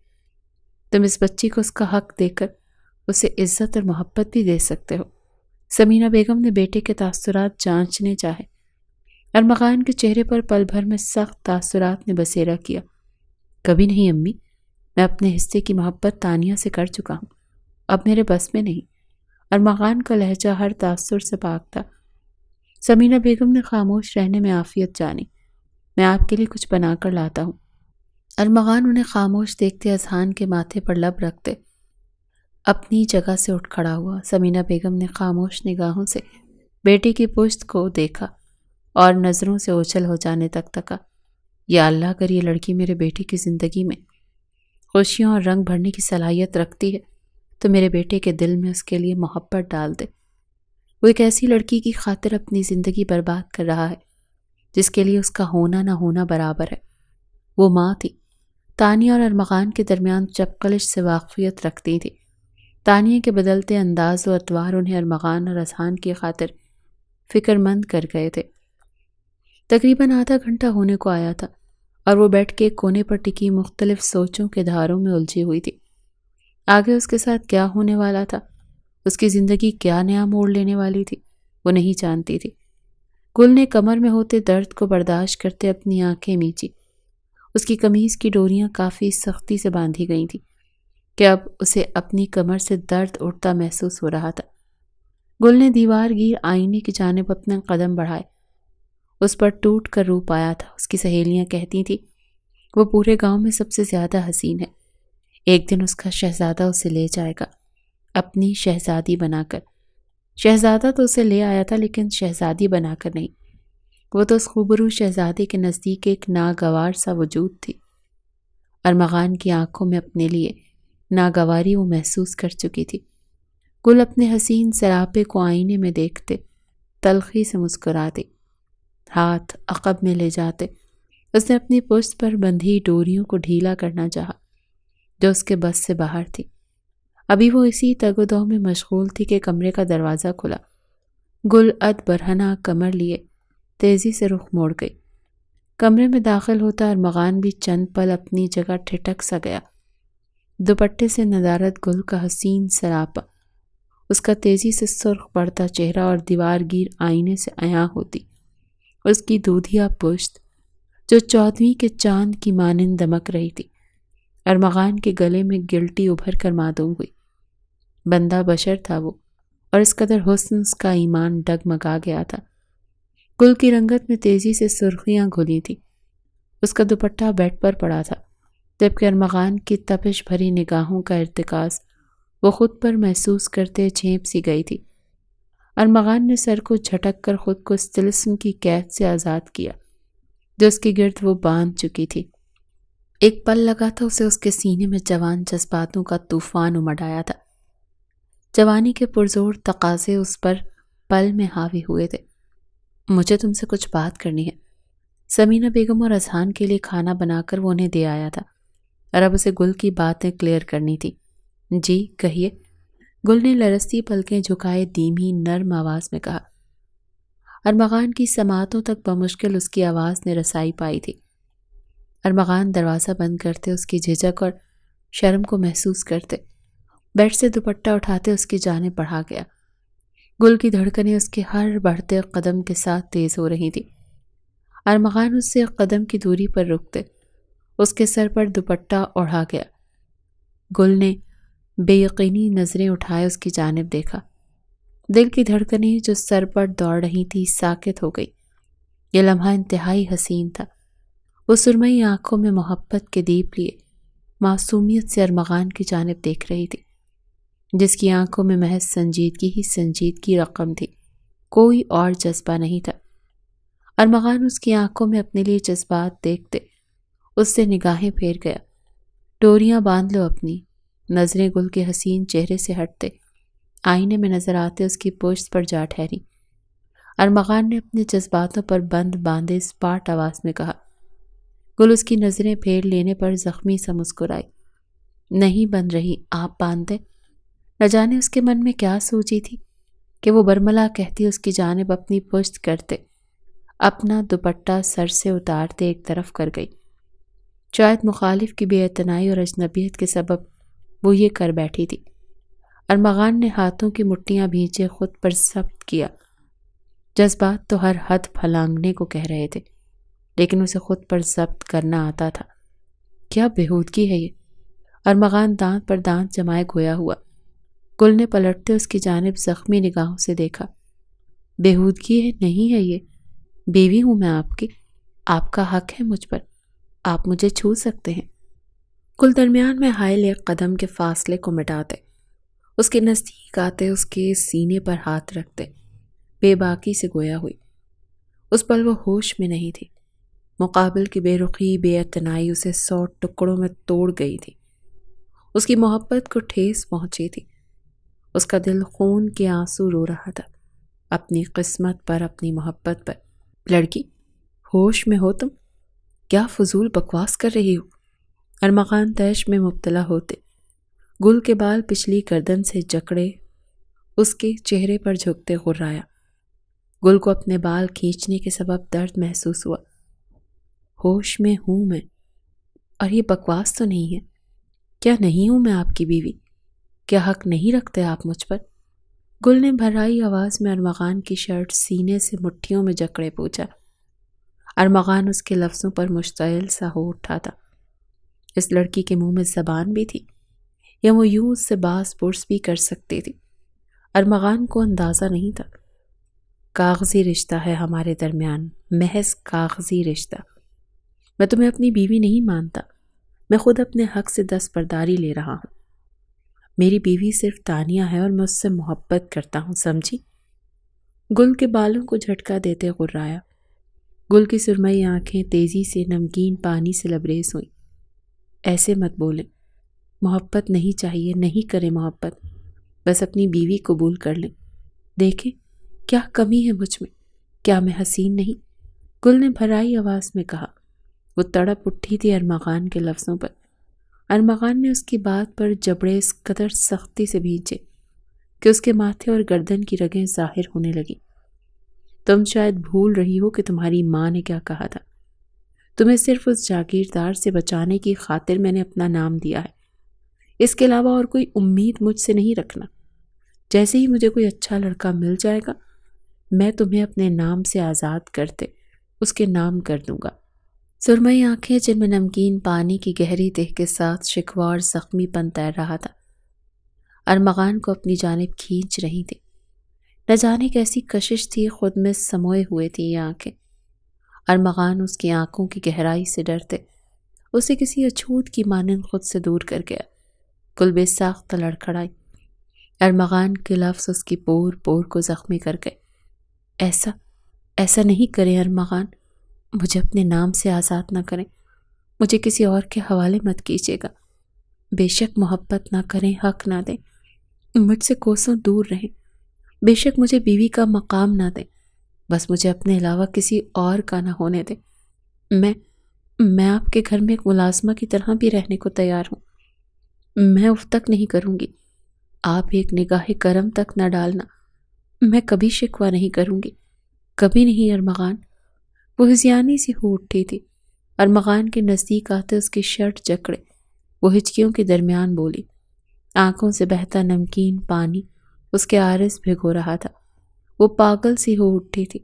تم اس بچی کو اس کا حق دے کر اسے عزت اور محبت بھی دے سکتے ہو۔ سمینہ بیگم نے بیٹے کے تاثرات جانچنے چاہے۔ ارمغان کے چہرے پر پل بھر میں سخت تاثرات نے بسیرا کیا۔ کبھی نہیں امی، میں اپنے حصے کی محبت تانیہ سے کر چکا ہوں، اب میرے بس میں نہیں۔ ارمغان کا لہجہ ہر تاثر سے پاک تھا۔ سمینہ بیگم نے خاموش رہنے میں عافیت جانی۔ میں آپ کے لیے کچھ بنا کر لاتا ہوں۔ ارمغان انہیں خاموش دیکھتے اذہان کے ماتھے پر لب رکھتے اپنی جگہ سے اٹھ کھڑا ہوا۔ سمینہ بیگم نے خاموش نگاہوں سے بیٹے کی پشت کو دیکھا اور نظروں سے اوچھل ہو جانے تک تکا۔ یا اللہ، اگر یہ لڑکی میرے بیٹے کی زندگی میں خوشیوں اور رنگ بھرنے کی صلاحیت رکھتی ہے تو میرے بیٹے کے دل میں اس کے لیے محبت ڈال دے۔ وہ ایک ایسی لڑکی کی خاطر اپنی زندگی برباد کر رہا ہے جس کے لیے اس کا ہونا نہ ہونا برابر ہے۔ وہ ماں تھی، تانیہ اور ارمغان کے درمیان چپقلش سے واقفیت رکھتی تھی۔ تانیہ کے بدلتے انداز و اطوار انہیں ارمغان اور اذہان کی خاطر فکر مند کر گئے تھے۔ تقریباً آدھا گھنٹہ ہونے کو آیا تھا اور وہ بیٹھ کے کونے پر ٹکی مختلف سوچوں کے دھاروں میں الجھی ہوئی تھی۔ آگے اس کے ساتھ کیا ہونے والا تھا، اس کی زندگی کیا نیا موڑ لینے والی تھی، وہ نہیں جانتی تھی۔ گل نے کمر میں ہوتے درد کو برداشت کرتے اپنی آنکھیں میچی۔ اس کی قمیض کی ڈوریاں کافی سختی سے باندھی گئی تھیں کہ اب اسے اپنی کمر سے درد اٹھتا محسوس ہو رہا تھا۔ گل نے دیوار گیر آئینے کی جانب اپنے قدم بڑھائے۔ اس پر ٹوٹ کر روپ آیا تھا۔ اس کی سہیلیاں کہتی تھیں وہ پورے گاؤں میں سب سے زیادہ حسین ہے۔ ایک دن اس کا شہزادہ اسے لے جائے گا، اپنی شہزادی بنا کر۔ شہزادہ تو اسے لے آیا تھا لیکن شہزادی بنا کر نہیں۔ وہ تو اس خوبرو شہزادے کے نزدیک ایک ناگوار سا وجود تھی۔ ارمغان کی آنکھوں میں اپنے لیے ناگواری وہ محسوس کر چکی تھی۔ گل اپنے حسین سراپے کو آئینے میں دیکھتے تلخی سے مسکراتی، ہاتھ عقب میں لے جاتے اس نے اپنی پشت پر بندھی ڈوریوں کو ڈھیلا کرنا چاہا جو اس کے بس سے باہر تھی۔ ابھی وہ اسی تگ و دو میں مشغول تھی کہ کمرے کا دروازہ کھلا۔ گل اد برہنہ کمر لیے تیزی سے رخ موڑ گئی۔ کمرے میں داخل ہوتا ارمغان بھی چند پل اپنی جگہ ٹھٹک سا گیا۔ دوپٹے سے ندارت گل کا حسین سراپا، اس کا تیزی سے سرخ پڑتا چہرہ اور دیوار گیر آئینے سے عیاں ہوتی اس کی دودھیا پشت جو 14ویں کے چاند کی مانند دمک رہی تھی۔ ارمغان کے گلے میں گلٹی ابھر کر معدوم ہوئی۔ بندہ بشر تھا وہ، اور اس قدر حسن اس کا ایمان ڈگمگا گیا تھا۔ گل کی رنگت میں تیزی سے سرخیاں گھلی تھی۔ اس کا دوپٹہ بیڈ پر پڑا تھا، جبکہ ارمغان کی تپش بھری نگاہوں کا ارتکاز وہ خود پر محسوس کرتے جھیپ سی گئی تھی۔ ارمغان نے سر کو جھٹک کر خود کو اس طلسم کی قید سے آزاد کیا جو اس کے گرد وہ باندھ چکی تھی۔ ایک پل لگا تھا اسے اس کے سینے میں جوان جذباتوں کا طوفان امڈ آیا تھا۔ جوانی کے پرزور تقاضے اس پر پل میں حاوی ہوئے تھے۔ مجھے تم سے کچھ بات کرنی ہے۔ سمینہ بیگم اور اذہان کے لیے کھانا بنا کر وہ انہیں دے آیا تھا اور اب اسے گل کی باتیں کلیئر کرنی تھی۔ جی کہیے، گل نے لرزتی پلکیں جھکائے دھیمی نرم آواز میں کہا۔ ارمغان کی سماعتوں تک بمشکل اس کی آواز نے رسائی پائی تھی۔ ارمغان دروازہ بند کرتے اس کی جھجک اور شرم کو محسوس کرتے بیڈ سے دوپٹہ اٹھاتے اس کی جانب بڑھا گیا۔ گل کی دھڑکنیں اس کے ہر بڑھتے قدم کے ساتھ تیز ہو رہی تھی۔ ارمغان اس سے ایک قدم کی دوری پر رکتے اس کے سر پر دوپٹہ اوڑھا گیا۔ گل نے بے یقینی نظریں اٹھائے اس کی جانب دیکھا۔ دل کی دھڑکنیں جو سر پر دوڑ رہی تھی ساکت ہو گئی۔ یہ لمحہ انتہائی حسین تھا۔ وہ سرمئی آنکھوں میں محبت کے دیپ لیے معصومیت سے ارمغان کی جانب دیکھ رہی تھی، جس کی آنکھوں میں محض سنجیدگی ہی سنجیدگی رقم تھی، کوئی اور جذبہ نہیں تھا۔ ارمغان اس کی آنکھوں میں اپنے لیے جذبات دیکھتے اس سے نگاہیں پھیر گیا۔ ڈوریاں باندھ لو اپنی۔ نظریں گل کے حسین چہرے سے ہٹتے آئینے میں نظر آتے اس کی پشت پر جا ٹھہری۔ ارمغان نے اپنے جذباتوں پر بند باندھے اسپاٹ آواز میں کہا۔ گل اس کی نظریں پھیر لینے پر زخمی سا مسکرائی۔ نہیں بن رہی، آپ باندھیں۔ نہ جانے اس کے من میں کیا سوچی تھی کہ وہ برملا کہتی اس کی جانب اپنی پشت کرتے اپنا دوپٹہ سر سے اتارتے ایک طرف کر گئی۔ شاید مخالف کی بے اعتنائی اور اجنبیت کے سبب وہ یہ کر بیٹھی تھی۔ ارمغان نے ہاتھوں کی مٹھیاں بھینچے خود پر ضبط کیا۔ جذبات تو ہر حد پھلانگنے کو کہہ رہے تھے، لیکن اسے خود پر ضبط کرنا آتا تھا۔ کیا بےہودگی ہے یہ؟ ارمغان دانت پر دانت جمائے گویا ہوا۔ گل نے پلٹتے اس کی جانب زخمی نگاہوں سے دیکھا۔ بےہودگی ہے نہیں ہے یہ، بیوی ہوں میں آپ کی، آپ کا حق ہے مجھ پر، آپ مجھے چھو سکتے ہیں۔ گل درمیان میں حائل ایک قدم کے فاصلے کو مٹاتے اس کے نزدیک آتے اس کے سینے پر ہاتھ رکھتے بے باکی سے گویا ہوئی۔ اس پل وہ ہوش میں نہیں تھی۔ مقابل کی بے رخی بے اعتنائی اسے 100 ٹکڑوں میں توڑ گئی تھی۔ اس کی محبت کو ٹھیس پہنچی تھی۔ اس کا دل خون کے آنسو رو رہا تھا، اپنی قسمت پر، اپنی محبت پر۔ لڑکی، ہوش میں ہو تم؟ کیا فضول بکواس کر رہی ہو؟ ارمغان طیش میں مبتلا ہوتے گل کے بال پچھلی گردن سے جکڑے اس کے چہرے پر جھکتے غرایا۔ گل کو اپنے بال کھینچنے کے سبب درد محسوس ہوا۔ ہوش میں ہوں میں، اور یہ بکواس تو نہیں ہے۔ کیا نہیں ہوں میں آپ کی بیوی؟ کیا حق نہیں رکھتے آپ مجھ پر؟ گل نے بھرائی آواز میں ارمغان کی شرٹ سینے سے مٹھیوں میں جکڑے پوچھا۔ ارمغان اس کے لفظوں پر مشتعل سا ہو اٹھا تھا۔ اس لڑکی کے منہ میں زبان بھی تھی، یا وہ یوں اس سے باز پرس بھی کر سکتی تھی۔ ارمغان کو اندازہ نہیں تھا۔ کاغذی رشتہ ہے ہمارے درمیان، محض کاغذی رشتہ۔ میں تمہیں اپنی بیوی نہیں مانتا، میں خود اپنے حق سے دستبرداری لے رہا ہوں۔ میری بیوی صرف تانیہ ہے اور میں اس سے محبت کرتا ہوں، سمجھی؟ گل کے بالوں کو جھٹکا دیتے غرایا۔ گل کی سرمئی آنکھیں تیزی سے نمکین پانی سے لبریز ہوئیں۔ ایسے مت بولیں، محبت نہیں چاہیے، نہیں کریں محبت، بس اپنی بیوی قبول کر لیں۔ دیکھیں کیا کمی ہے مجھ میں، کیا میں حسین نہیں؟ گل نے بھرائی آواز میں کہا۔ وہ تڑپ اٹھی تھی ارمغان کے لفظوں پر۔ ارمغان نے اس کی بات پر جبڑے اس قدر سختی سے بھینچے کہ اس کے ماتھے اور گردن کی رگیں ظاہر ہونے لگی۔ تم شاید بھول رہی ہو کہ تمہاری ماں نے کیا کہا تھا۔ تمہیں صرف اس جاگیردار سے بچانے کی خاطر میں نے اپنا نام دیا ہے، اس کے علاوہ اور کوئی امید مجھ سے نہیں رکھنا۔ جیسے ہی مجھے کوئی اچھا لڑکا مل جائے گا، میں تمہیں اپنے نام سے آزاد کرتے اس کے نام کر دوں گا۔ سرمئی آنکھیں جن میں نمکین پانی کی گہری تہ کے ساتھ شکوہ اور زخمی پن تیر رہا تھا، ارمغان کو اپنی جانب کھینچ رہی تھی۔ نہ جانے کیسی کشش تھی، خود میں سموئے ہوئے تھی یہ آنکھیں۔ ارمغان اس کی آنکھوں کی گہرائی سے ڈرتے اسے کسی اچھوت کی مانند خود سے دور کر گیا۔ گل بے ساختہ لڑکھڑائی۔ ارمغان کے لفظ اس کی پور پور کو زخمی کر گئے۔ ایسا نہیں کریں ارمغان، مجھے اپنے نام سے آزاد نہ کریں، مجھے کسی اور کے حوالے مت کیجیے گا۔ بے شک محبت نہ کریں، حق نہ دیں، مجھ سے کوسوں دور رہیں، بے شک مجھے بیوی کا مقام نہ دیں، بس مجھے اپنے علاوہ کسی اور کا نہ ہونے دیں۔ میں آپ کے گھر میں ایک ملازمہ کی طرح بھی رہنے کو تیار ہوں۔ میں اف تک نہیں کروں گی، آپ ایک نگاہ کرم تک نہ ڈالنا، میں کبھی شکوہ نہیں کروں گی، کبھی نہیں ارمغان۔ وہ ہذیانی سی ہو اٹھی تھی۔ ارمغان کے نزدیک آتے اس کی شرٹ جکڑے، وہ ہچکیوں کے درمیان بولی۔ آنکھوں سے بہتا نمکین پانی اس کے عارض بھگو رہا تھا۔ وہ پاگل سی ہو اٹھی تھی۔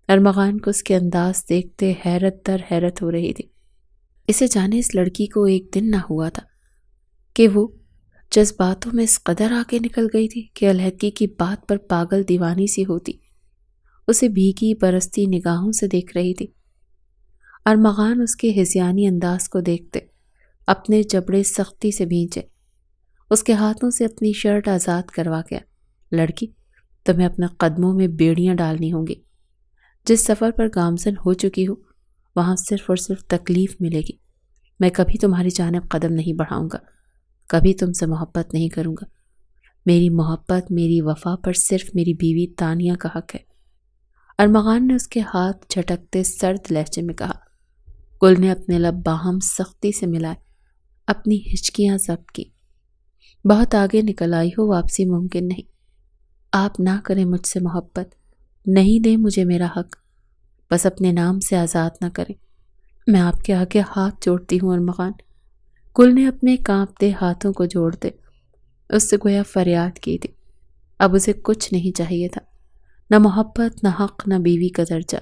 ارمغان کو اس کے انداز دیکھتے حیرت در حیرت ہو رہی تھی۔ اسے جانے اس لڑکی کو ایک دن نہ ہوا تھا کہ وہ جذباتوں میں اس قدر آگے نکل گئی تھی کہ علیحدگی کی بات پر پاگل دیوانی سی ہوتی اسے بھیگی برستی نگاہوں سے دیکھ رہی تھی۔ ارمغان اس کے ہذیانی انداز کو دیکھتے اپنے جبڑے سختی سے بھینچے، اس کے ہاتھوں سے اپنی شرٹ آزاد کروا گیا۔ لڑکی، تمہیں اپنے قدموں میں بیڑیاں ڈالنی ہوں گی۔ جس سفر پر گامزن ہو چکی ہو وہاں صرف اور صرف تکلیف ملے گی۔ میں کبھی تمہاری جانب قدم نہیں بڑھاؤں گا، کبھی تم سے محبت نہیں کروں گا۔ میری محبت، میری وفا پر صرف میری بیوی تانیہ کا حق ہے۔ ارمغان نے اس کے ہاتھ جھٹکتے سرد لہجے میں کہا۔ گل نے اپنے لب باہم سختی سے ملائے، اپنی ہچکیاں ضبط کی۔ بہت آگے نکل آئی ہو، واپسی ممکن نہیں۔ آپ نہ کریں مجھ سے محبت، نہیں دیں مجھے میرا حق، بس اپنے نام سے آزاد نہ کریں۔ میں آپ کے آگے ہاتھ جوڑتی ہوں ارمغان۔ گل نے اپنے کانپتے ہاتھوں کو جوڑتے اس سے گویا فریاد کی تھی۔ اب اسے کچھ نہیں چاہیے تھا، نہ محبت، نہ حق، نہ بیوی کا درجہ۔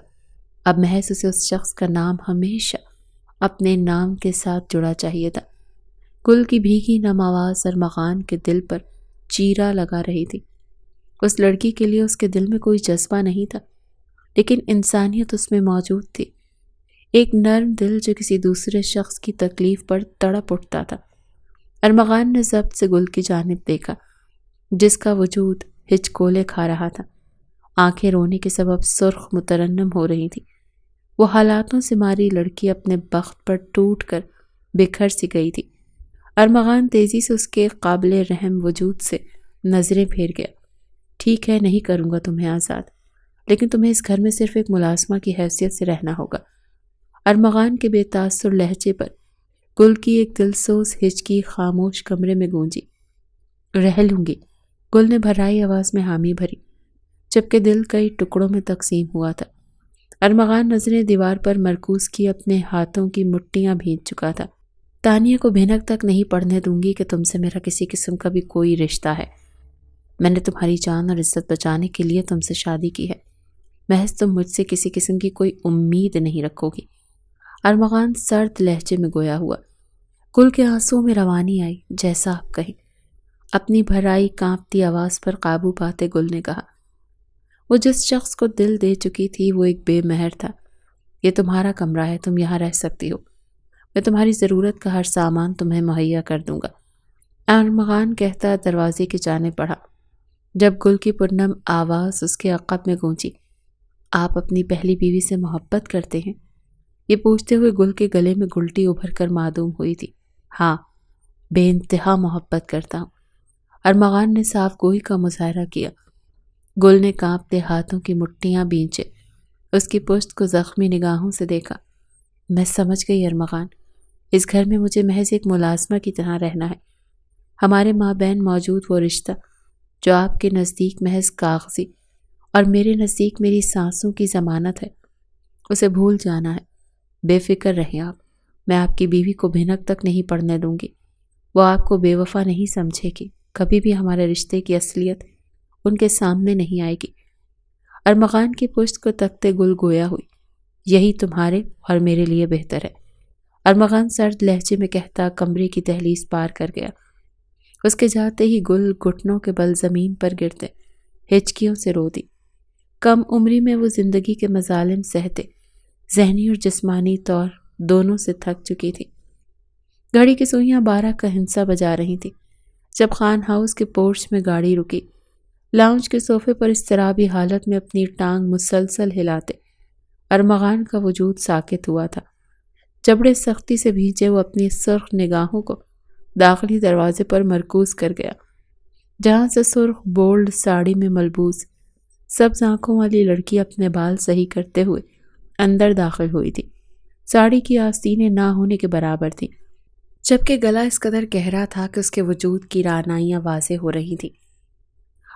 اب محض اسے اس شخص کا نام ہمیشہ اپنے نام کے ساتھ جڑا چاہیے تھا۔ گل کی بھیگی نم آواز ارمغان کے دل پر چیرا لگا رہی تھی۔ اس لڑکی کے لیے اس کے دل میں کوئی جذبہ نہیں تھا، لیکن انسانیت اس میں موجود تھی، ایک نرم دل جو کسی دوسرے شخص کی تکلیف پر تڑپ اٹھتا تھا۔ ارمغان نے ضبط سے گل کی جانب دیکھا، جس کا وجود ہچکولے کھا رہا تھا۔ آنکھیں رونے کے سبب سرخ مترنم ہو رہی تھیں۔ وہ حالاتوں سے ماری لڑکی اپنے بخت پر ٹوٹ کر بکھر سی گئی تھی۔ ارمغان تیزی سے اس کے قابل رحم وجود سے نظریں پھیر گیا۔ ٹھیک ہے، نہیں کروں گا تمہیں آزاد، لیکن تمہیں اس گھر میں صرف ایک ملازمہ کی حیثیت سے رہنا ہوگا۔ ارمغان کے بے تاثر لہجے پر گل کی ایک دلسوز ہچکی خاموش کمرے میں گونجی۔ رہ لوں گی، گل نے بھرائی آواز میں حامی بھری، جبکہ دل کئی ٹکڑوں میں تقسیم ہوا تھا۔ ارمغان نظریں دیوار پر مرکوز کی اپنے ہاتھوں کی مٹھیاں بھینچ چکا تھا۔ تانیہ کو بھنک تک نہیں پڑنے دوں گی کہ تم سے میرا کسی قسم کا بھی کوئی رشتہ ہے۔ میں نے تمہاری جان اور عزت بچانے کے لیے تم سے شادی کی ہے، محض تم مجھ سے کسی قسم کی کوئی امید نہیں رکھو گی۔ ارمغان سرد لہجے میں گویا ہوا۔ گل کے آنسوں میں روانی آئی، جیسا آپ کہیں۔ اپنی بھرائی کانپتی آواز پر قابو پاتے گل نے کہا، وہ جس شخص کو دل دے چکی تھی وہ ایک بے مہر تھا۔ یہ تمہارا کمرہ ہے، تم یہاں رہ سکتی ہو، میں تمہاری ضرورت کا ہر سامان تمہیں مہیا کر دوں گا۔ ارمغان کہتا دروازے کی جانب بڑھا، جب گل کی پرنم آواز اس کے عقب میں گونجی۔ آپ اپنی پہلی بیوی سے محبت کرتے ہیں؟ یہ پوچھتے ہوئے گل کے گلے میں گلٹی ابھر کر معدوم ہوئی تھی۔ ہاں، بے انتہا محبت کرتا ہوں۔ ارمغان نے صاف گوئی کا مظاہرہ کیا۔ گل نے کانپتے ہاتھوں کی مٹھیاں بھینچے اس کی پشت کو زخمی نگاہوں سے دیکھا۔ میں سمجھ گئی ارمغان، اس گھر میں مجھے محض ایک ملازمہ کی طرح رہنا ہے۔ ہمارے مابین موجود وہ رشتہ جو آپ کے نزدیک محض کاغذی اور میرے نزدیک میری سانسوں کی ضمانت ہے، اسے بھول جانا ہے۔ بے فکر رہیں آپ، میں آپ کی بیوی کو بھنک تک نہیں پڑنے دوں گی۔ وہ آپ کو بے وفا نہیں سمجھے گی، کبھی بھی ہمارے رشتے کی اصلیت ان کے سامنے نہیں آئے گی۔ ارمغان کی پشت کو تکتے گل گویا ہوئی، یہی تمہارے اور میرے لیے بہتر ہے۔ ارمغان سرد لہجے میں کہتا کمرے کی دہلیز پار کر گیا۔ اس کے جاتے ہی گل گھٹنوں کے بل زمین پر گرتے ہچکیوں سے رو دی۔ کم عمری میں وہ زندگی کے مظالم سہتے ذہنی اور جسمانی طور دونوں سے تھک چکی تھی۔ گھڑی کی سوئیاں 12 کا ہندسہ بجا رہی تھی جب خان ہاؤس کے پورچ میں گاڑی رکی۔ لاؤنج کے صوفے پر اضطرابی حالت میں اپنی ٹانگ مسلسل ہلاتے ارمغان کا وجود ساکت ہوا تھا۔ جبڑے سختی سے بھیجے وہ اپنی سرخ نگاہوں کو داخلی دروازے پر مرکوز کر گیا، جہاں سے سرخ بولڈ ساڑی میں ملبوس سبز آنکھوں والی لڑکی اپنے بال صحیح کرتے ہوئے اندر داخل ہوئی تھی۔ ساڑی کی آستینیں نہ ہونے کے برابر تھیں، جبکہ گلا اس قدر گہرا تھا کہ اس کے وجود کی رعنائیاں واضح ہو رہی تھیں۔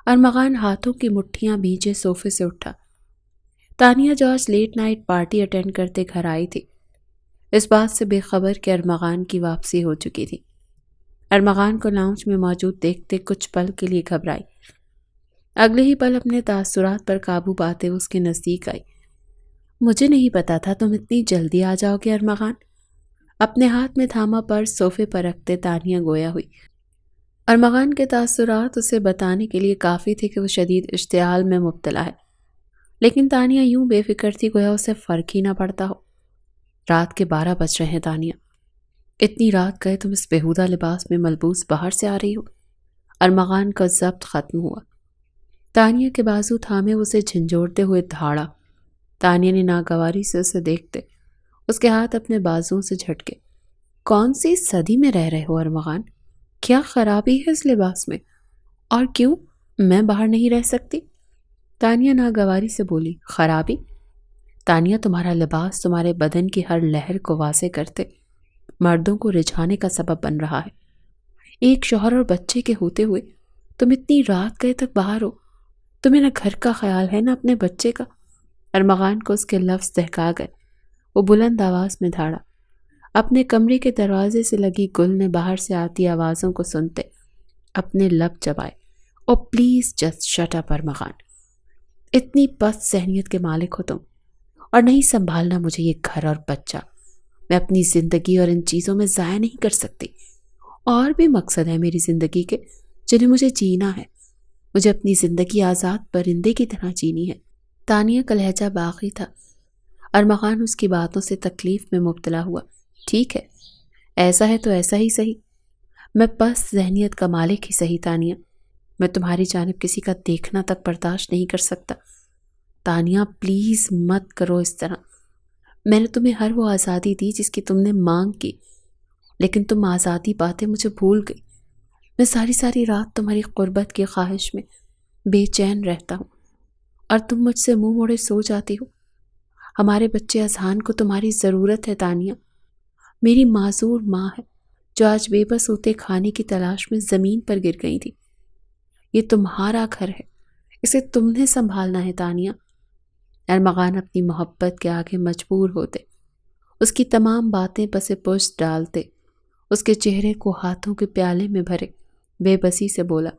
ارمغان ہاتھوں کی مٹھیاں بھیجے صوفے سے اٹھا۔ تانیہ جو آج لیٹ نائٹ پارٹی اٹینڈ کرتے گھر آئی تھی، اس بات سے بے خبر کہ ارمغان کی واپسی ہو چکی تھی۔ ارمغان کو لاؤنج میں موجود دیکھتے کچھ پل کے لیے گھبرائی۔ اگلے ہی پل اپنے تاثرات پر قابو پاتے اس کے نزدیک آئی۔ مجھے نہیں پتا تھا تم اتنی جلدی آ جاؤ گے ارمغان۔ اپنے ہاتھ میں تھاما پرس صوفے پر رکھتے تانیہ گویا ہوئی۔ ارمغان کے تاثرات اسے بتانے کے لیے کافی تھے کہ وہ شدید اشتعال میں مبتلا ہے، لیکن تانیہ یوں بے فکر تھی گویا اسے فرق ہی نہ پڑتا ہو۔ رات کے 12 بج رہے ہیں تانیہ، اتنی رات گئے تم اس بےہودہ لباس میں ملبوس باہر سے آ رہی ہو۔ ارمغان کا ضبط ختم ہوا۔ تانیہ کے بازو تھامے اسے جھنجھوڑتے ہوئے دھاڑا۔ تانیہ نے ناگواری سے اسے دیکھتے اس کے ہاتھ اپنے بازوؤں سے جھٹکے۔ کون سی صدی میں رہ رہے ہو ارمغان؟ کیا خرابی ہے اس لباس میں؟ اور کیوں میں باہر نہیں رہ سکتی؟ تانیہ ناگواری سے بولی۔ خرابی؟ تانیہ تمہارا لباس تمہارے بدن کی ہر لہر کو واضح کرتے مردوں کو رجھانے کا سبب بن رہا ہے۔ ایک شوہر اور بچے کے ہوتے ہوئے تم اتنی رات گئے تک باہر ہو۔ تمہیں نہ گھر کا خیال ہے نہ اپنے بچے کا۔ ارمغان کو اس کے لفظ دہکا گئے۔ وہ بلند آواز میں دھاڑا۔ اپنے کمرے کے دروازے سے لگی گل نے باہر سے آتی آوازوں کو سنتے اپنے لب چبائے۔ Oh please just shut up Armaghan, اتنی پست ذہنیت کے مالک ہو تم، اور نہیں سنبھالنا مجھے یہ گھر اور بچہ۔ میں اپنی زندگی اور ان چیزوں میں ضائع نہیں کر سکتی۔ اور بھی مقصد ہے میری زندگی کے جنہیں مجھے جینا ہے۔ مجھے اپنی زندگی آزاد پرندے کی طرح جینی ہے۔ تانیہ کا لہجہ باقی تھا۔ ارمغان اس کی باتوں سے تکلیف میں مبتلا ہوا۔ ٹھیک ہے، ایسا ہے تو ایسا ہی صحیح۔ میں پست ذہنیت کا مالک ہی صحیح تانیہ، میں تمہاری جانب کسی کا دیکھنا تک برداشت نہیں کر سکتا۔ تانیہ پلیز مت کرو اس طرح۔ میں نے تمہیں ہر وہ آزادی دی جس کی تم نے مانگ کی، لیکن تم آزادی پاتے مجھے بھول گئی۔ میں ساری رات تمہاری قربت کی خواہش میں بے چین رہتا ہوں، اور تم مجھ سے منہ موڑے سو جاتی ہو۔ ہمارے بچے اذہان کو تمہاری ضرورت ہے تانیہ، میری معذور ماں ہے جو آج بے بس ہوتے کھانے کی تلاش میں زمین پر گر گئی تھی۔ یہ تمہارا گھر ہے، اسے تم نے سنبھالنا ہے تانیہ۔ ارمغان اپنی محبت کے آگے مجبور ہوتے، اس کی تمام باتیں پس پشت ڈالتے، اس کے چہرے کو ہاتھوں کے پیالے میں بھرے بے بسی سے بولا۔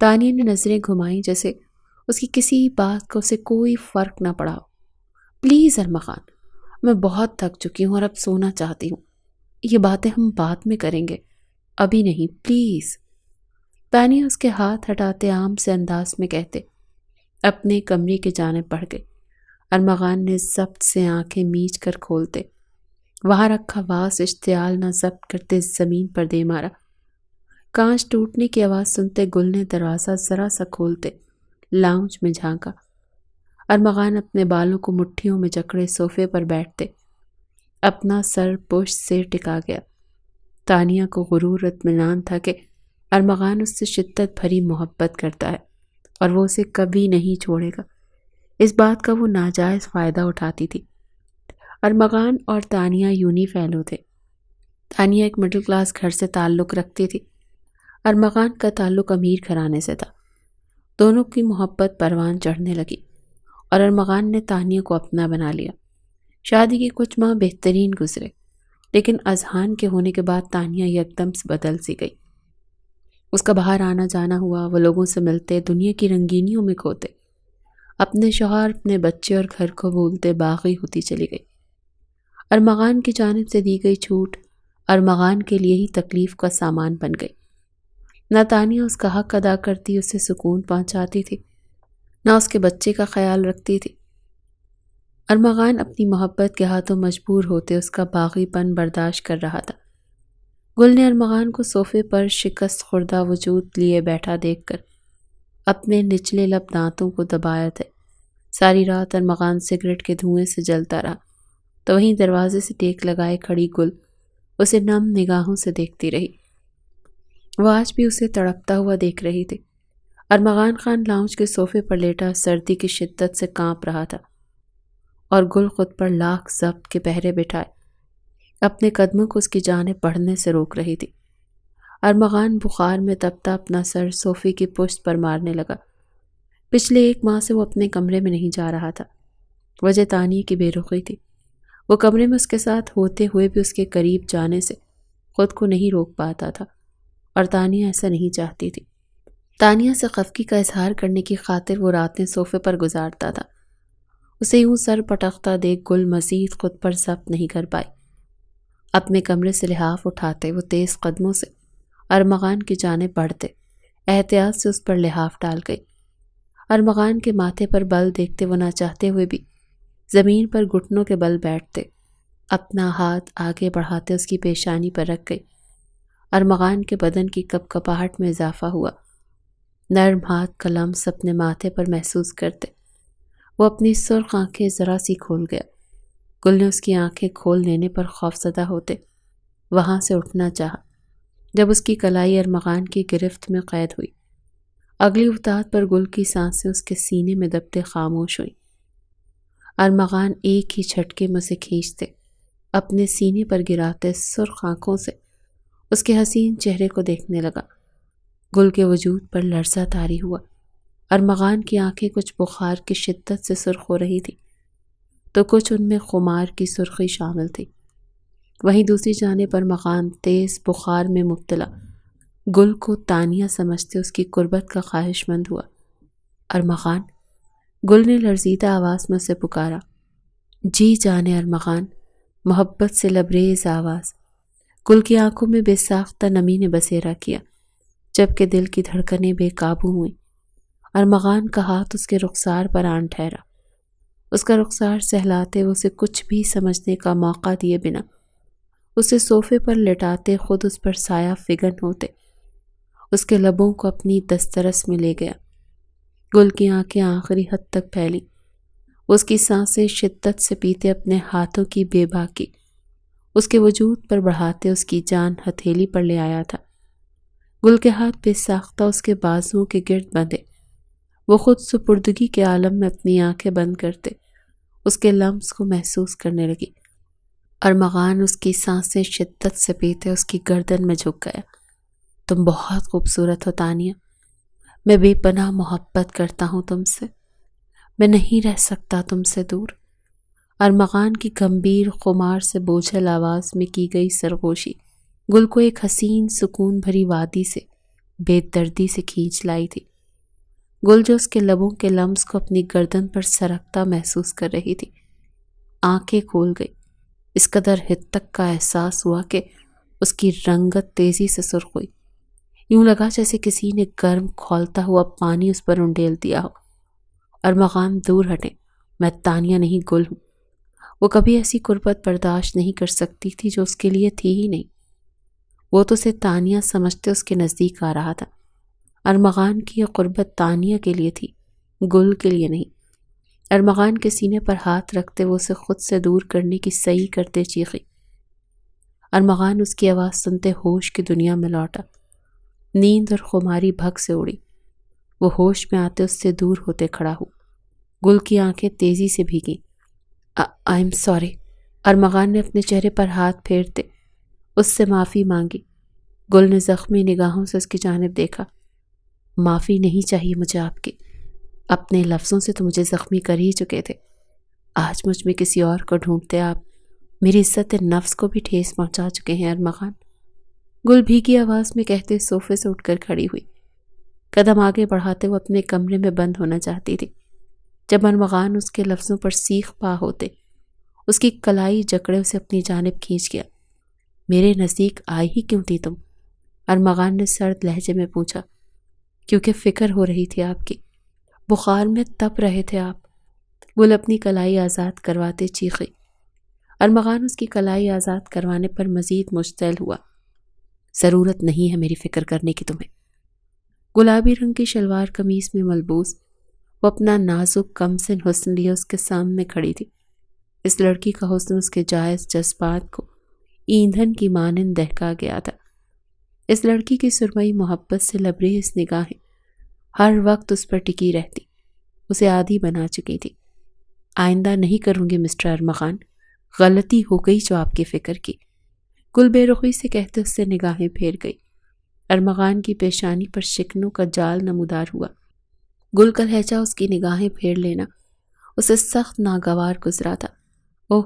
تانیہ نے نظریں گھمائیں جیسے اس کی کسی بات کا اسے کوئی فرق نہ پڑا ہو۔ پلیز ارمغان، میں بہت تھک چکی ہوں اور اب سونا چاہتی ہوں۔ یہ باتیں ہم بعد میں کریں گے، ابھی نہیں، پلیز۔ تانیہ اس کے ہاتھ ہٹاتے عام سے انداز میں کہتے اپنے کمرے کی جانب بڑھ گئی۔ ارمغان نے ضبط سے آنکھیں میچ کر کھولتے وہاں رکھا واس اشتعال نہ ضبط کرتے زمین پر دے مارا۔ کانچ ٹوٹنے کی آواز سنتے گل نے دروازہ ذرا سا کھولتے لاؤنج میں جھانکا۔ ارمغان اپنے بالوں کو مٹھیوں میں جکڑے صوفے پر بیٹھتے اپنا سر پشت سے ٹکا گیا۔ تانیہ کو غرور اطمینان تھا کہ ارمغان اس سے شدت بھری محبت کرتا ہے اور وہ اسے کبھی نہیں چھوڑے گا۔ اس بات کا وہ ناجائز فائدہ اٹھاتی تھی۔ ارمغان اور تانیہ یونی فیلو تھے۔ تانیہ ایک مڈل کلاس گھر سے تعلق رکھتی تھی، ارمغان کا تعلق امیر گھرانے سے تھا۔ دونوں کی محبت پروان چڑھنے لگی اور ارمغان نے تانیہ کو اپنا بنا لیا۔ شادی کے کچھ ماہ بہترین گزرے، لیکن اذہان کے ہونے کے بعد تانیہ یکدم سے بدل سی گئی۔ اس کا باہر آنا جانا ہوا، وہ لوگوں سے ملتے، دنیا کی رنگینیوں میں کھوتے، اپنے شوہر، اپنے بچے اور گھر کو بھولتے باغی ہوتی چلی گئی۔ ارمغان کی جانب سے دی گئی چھوٹ ارمغان کے لیے ہی تکلیف کا سامان بن گئی۔ نہ تانیہ اس کا حق ادا کرتی، اسے سکون پہنچاتی تھی، نہ اس کے بچے کا خیال رکھتی تھی۔ ارمغان اپنی محبت کے ہاتھوں مجبور ہوتے اس کا باغی پن برداشت کر رہا تھا۔ گل نے ارمغان کو صوفے پر شکست خوردہ وجود لیے بیٹھا دیکھ کر اپنے نچلے لب دانتوں کو دبایا تھے۔ ساری رات ارمغان سگریٹ کے دھوئیں سے جلتا رہا، تو وہیں دروازے سے ٹیک لگائے کھڑی گل اسے نم نگاہوں سے دیکھتی رہی۔ وہ آج بھی اسے تڑپتا ہوا دیکھ رہی تھی۔ ارمغان خان لاؤنج کے صوفے پر لیٹا سردی کی شدت سے کانپ رہا تھا اور گل خود پر لاکھ ضبط کے پہرے بٹھائے اپنے قدموں کو اس کی جانب بڑھنے سے روک رہی تھی۔ ارمغان بخار میں تپتا اپنا سر صوفے کی پشت پر مارنے لگا۔ پچھلے 1 ماہ سے وہ اپنے کمرے میں نہیں جا رہا تھا۔ وجہ تانیہ کی بے رخی تھی۔ وہ کمرے میں اس کے ساتھ ہوتے ہوئے بھی اس کے قریب جانے سے خود کو نہیں روک پاتا تھا، اور تانیہ ایسا نہیں چاہتی تھی۔ تانیہ سے خفگی کا اظہار کرنے کی خاطر وہ راتیں صوفے پر گزارتا تھا۔ اسے یوں سر پٹکتا دیکھ گل مزید خود پر ضبط نہیں کر پائی۔ اپنے کمرے سے لحاف اٹھاتے وہ تیز قدموں سے ارمغان کی جانب بڑھتے احتیاط سے اس پر لحاف ڈال گئی۔ ارمغان کے ماتھے پر بل دیکھتے وہ نہ چاہتے ہوئے بھی زمین پر گھٹنوں کے بل بیٹھتے اپنا ہاتھ آگے بڑھاتے اس کی پیشانی پر رکھ گئی۔ ارمغان کے بدن کی کپ کپاہٹ میں اضافہ ہوا۔ نرم ہاتھ کا لمس اپنے ماتھے پر محسوس کرتے وہ اپنی سرخ آنکھیں ذرا سی کھول گیا۔ گل نے اس کی آنکھیں کھول لینے پر خوفزدہ ہوتے وہاں سے اٹھنا چاہا جب اس کی کلائی ارمغان کی گرفت میں قید ہوئی۔ اگلی افتاد پر گل کی سانسیں اس کے سینے میں دبتے خاموش ہوئیں۔ ارمغان ایک ہی جھٹکے میں اسے کھینچتے اپنے سینے پر گراتے سرخ آنکھوں سے اس کے حسین چہرے کو دیکھنے لگا۔ گل کے وجود پر لرزہ طاری ہوا۔ ارمغان کی آنکھیں کچھ بخار کی شدت سے سرخ ہو رہی تھی تو کچھ ان میں خمار کی سرخی شامل تھی۔ وہیں دوسری جانب ارمغان تیز بخار میں مبتلا گل کو تانیہ سمجھتے اس کی قربت کا خواہش مند ہوا۔ ارمغان، گل نے لرزیدہ آواز میں اسے پکارا۔ جی جانے ارمغان، محبت سے لبریز آواز۔ گل کی آنکھوں میں بے ساختہ نمی نے بسیرا کیا جبکہ دل کی دھڑکنیں بے قابو ہوئیں۔ ارمغان کا ہاتھ اس کے رخسار پر آن ٹھہرا۔ اس کا رخسار سہلاتے وہ اسے کچھ بھی سمجھنے کا موقع دیے بنا اسے صوفے پر لٹاتے خود اس پر سایہ فگن ہوتے اس کے لبوں کو اپنی دسترس میں لے گیا۔ گل کی آنکھیں آخری حد تک پھیلی۔ اس کی سانسیں شدت سے پیتے اپنے ہاتھوں کی بے باکی اس کے وجود پر بڑھاتے اس کی جان ہتھیلی پر لے آیا تھا۔ گل کے ہاتھ بے ساختہ اس کے بازوؤں کے گرد بندھے وہ خود سپردگی کے عالم میں اپنی آنکھیں بند کرتے اس کے لمس کو محسوس کرنے لگی۔ ارمغان اس کی سانسیں شدت سے پیتے اس کی گردن میں جھک گیا۔ تم بہت خوبصورت ہو تانیہ، میں بے پناہ محبت کرتا ہوں تم سے، میں نہیں رہ سکتا تم سے دور۔ ارمغان کی گمبھیر خمار سے بوجھل آواز میں کی گئی سرگوشی گل کو ایک حسین سکون بھری وادی سے بے دردی سے کھینچ لائی تھی۔ گل جو اس کے لبوں کے لمس کو اپنی گردن پر سرکتا محسوس کر رہی تھی آنکھیں کھول گئی۔ اس قدر ہتک کا احساس ہوا کہ اس کی رنگت تیزی سے سرخ ہوئی۔ یوں لگا جیسے کسی نے گرم کھولتا ہوا پانی اس پر انڈیل دیا ہو۔ ارمغان دور ہٹے، میں تانیہ نہیں گل ہوں۔ وہ کبھی ایسی قربت برداشت نہیں کر سکتی تھی جو اس کے لیے تھی ہی نہیں۔ وہ تو اسے تانیہ سمجھتے اس کے نزدیک آ رہا تھا۔ ارمغان کی یہ قربت تانیہ کے لیے تھی، گل کے لیے نہیں۔ ارمغان کے سینے پر ہاتھ رکھتے وہ اسے خود سے دور کرنے کی سعی کرتے چیخی۔ ارمغان اس کی آواز سنتے ہوش کی دنیا میں لوٹا۔ نیند اور خماری بھگ سے اڑی۔ وہ ہوش میں آتے اس سے دور ہوتے کھڑا ہو۔ گل کی آنکھیں تیزی سے بھیگیں۔ I am sorry. ارمغان نے اپنے چہرے پر ہاتھ پھیرتے اس سے معافی مانگی۔ گل نے زخمی نگاہوں سے اس کی جانب دیکھا۔ معافی نہیں چاہیے مجھے آپ کی، اپنے لفظوں سے تو مجھے زخمی کر ہی چکے تھے۔ آج مجھ میں کسی اور کو ڈھونڈتے آپ میری عزت نفس کو بھی ٹھیس پہنچا چکے ہیں ارمغان۔ گل بھیگی آواز میں کہتے صوفے سے اٹھ کر کھڑی ہوئی۔ قدم آگے بڑھاتے وہ اپنے کمرے میں بند ہونا چاہتی تھی جب ارمغان اس کے لفظوں پر سیخ پا ہوتے اس کی کلائی جکڑے اسے اپنی جانب کھینچ گیا۔ میرے نزدیک آئی ہی کیوں تھی تم؟ ارمغان نے سرد لہجے میں پوچھا۔ کیونکہ فکر ہو رہی تھی آپ کی، بخار میں تپ رہے تھے آپ۔ گل اپنی کلائی آزاد کرواتے چیخی۔ ارمغان اس کی کلائی آزاد کروانے پر مزید مشتعل ہوا۔ ضرورت نہیں ہے میری فکر کرنے کی تمہیں۔ گلابی رنگ کی شلوار قمیص میں ملبوس وہ اپنا نازک کمسن حسن لیے اس کے سامنے کھڑی تھی۔ اس لڑکی کا حسن اس کے جائز جذبات کو ایندھن کی مانند دہکا گیا تھا۔ اس لڑکی کی سرمئی محبت سے لبریز نگاہیں ہر وقت اس پر ٹکی رہتی، اسے عادی بنا چکی تھی۔ آئندہ نہیں کروں گی مسٹر ارمغان، غلطی ہو گئی جو آپ کی فکر کی۔ گل بے رخی سے کہتے اس سے نگاہیں پھیر گئی۔ ارمغان کی پیشانی پر شکنوں کا جال نمودار ہوا۔ گل کا لہجہ اس کی نگاہیں پھیر لینا اسے سخت ناگوار گزرا تھا۔ اوہ،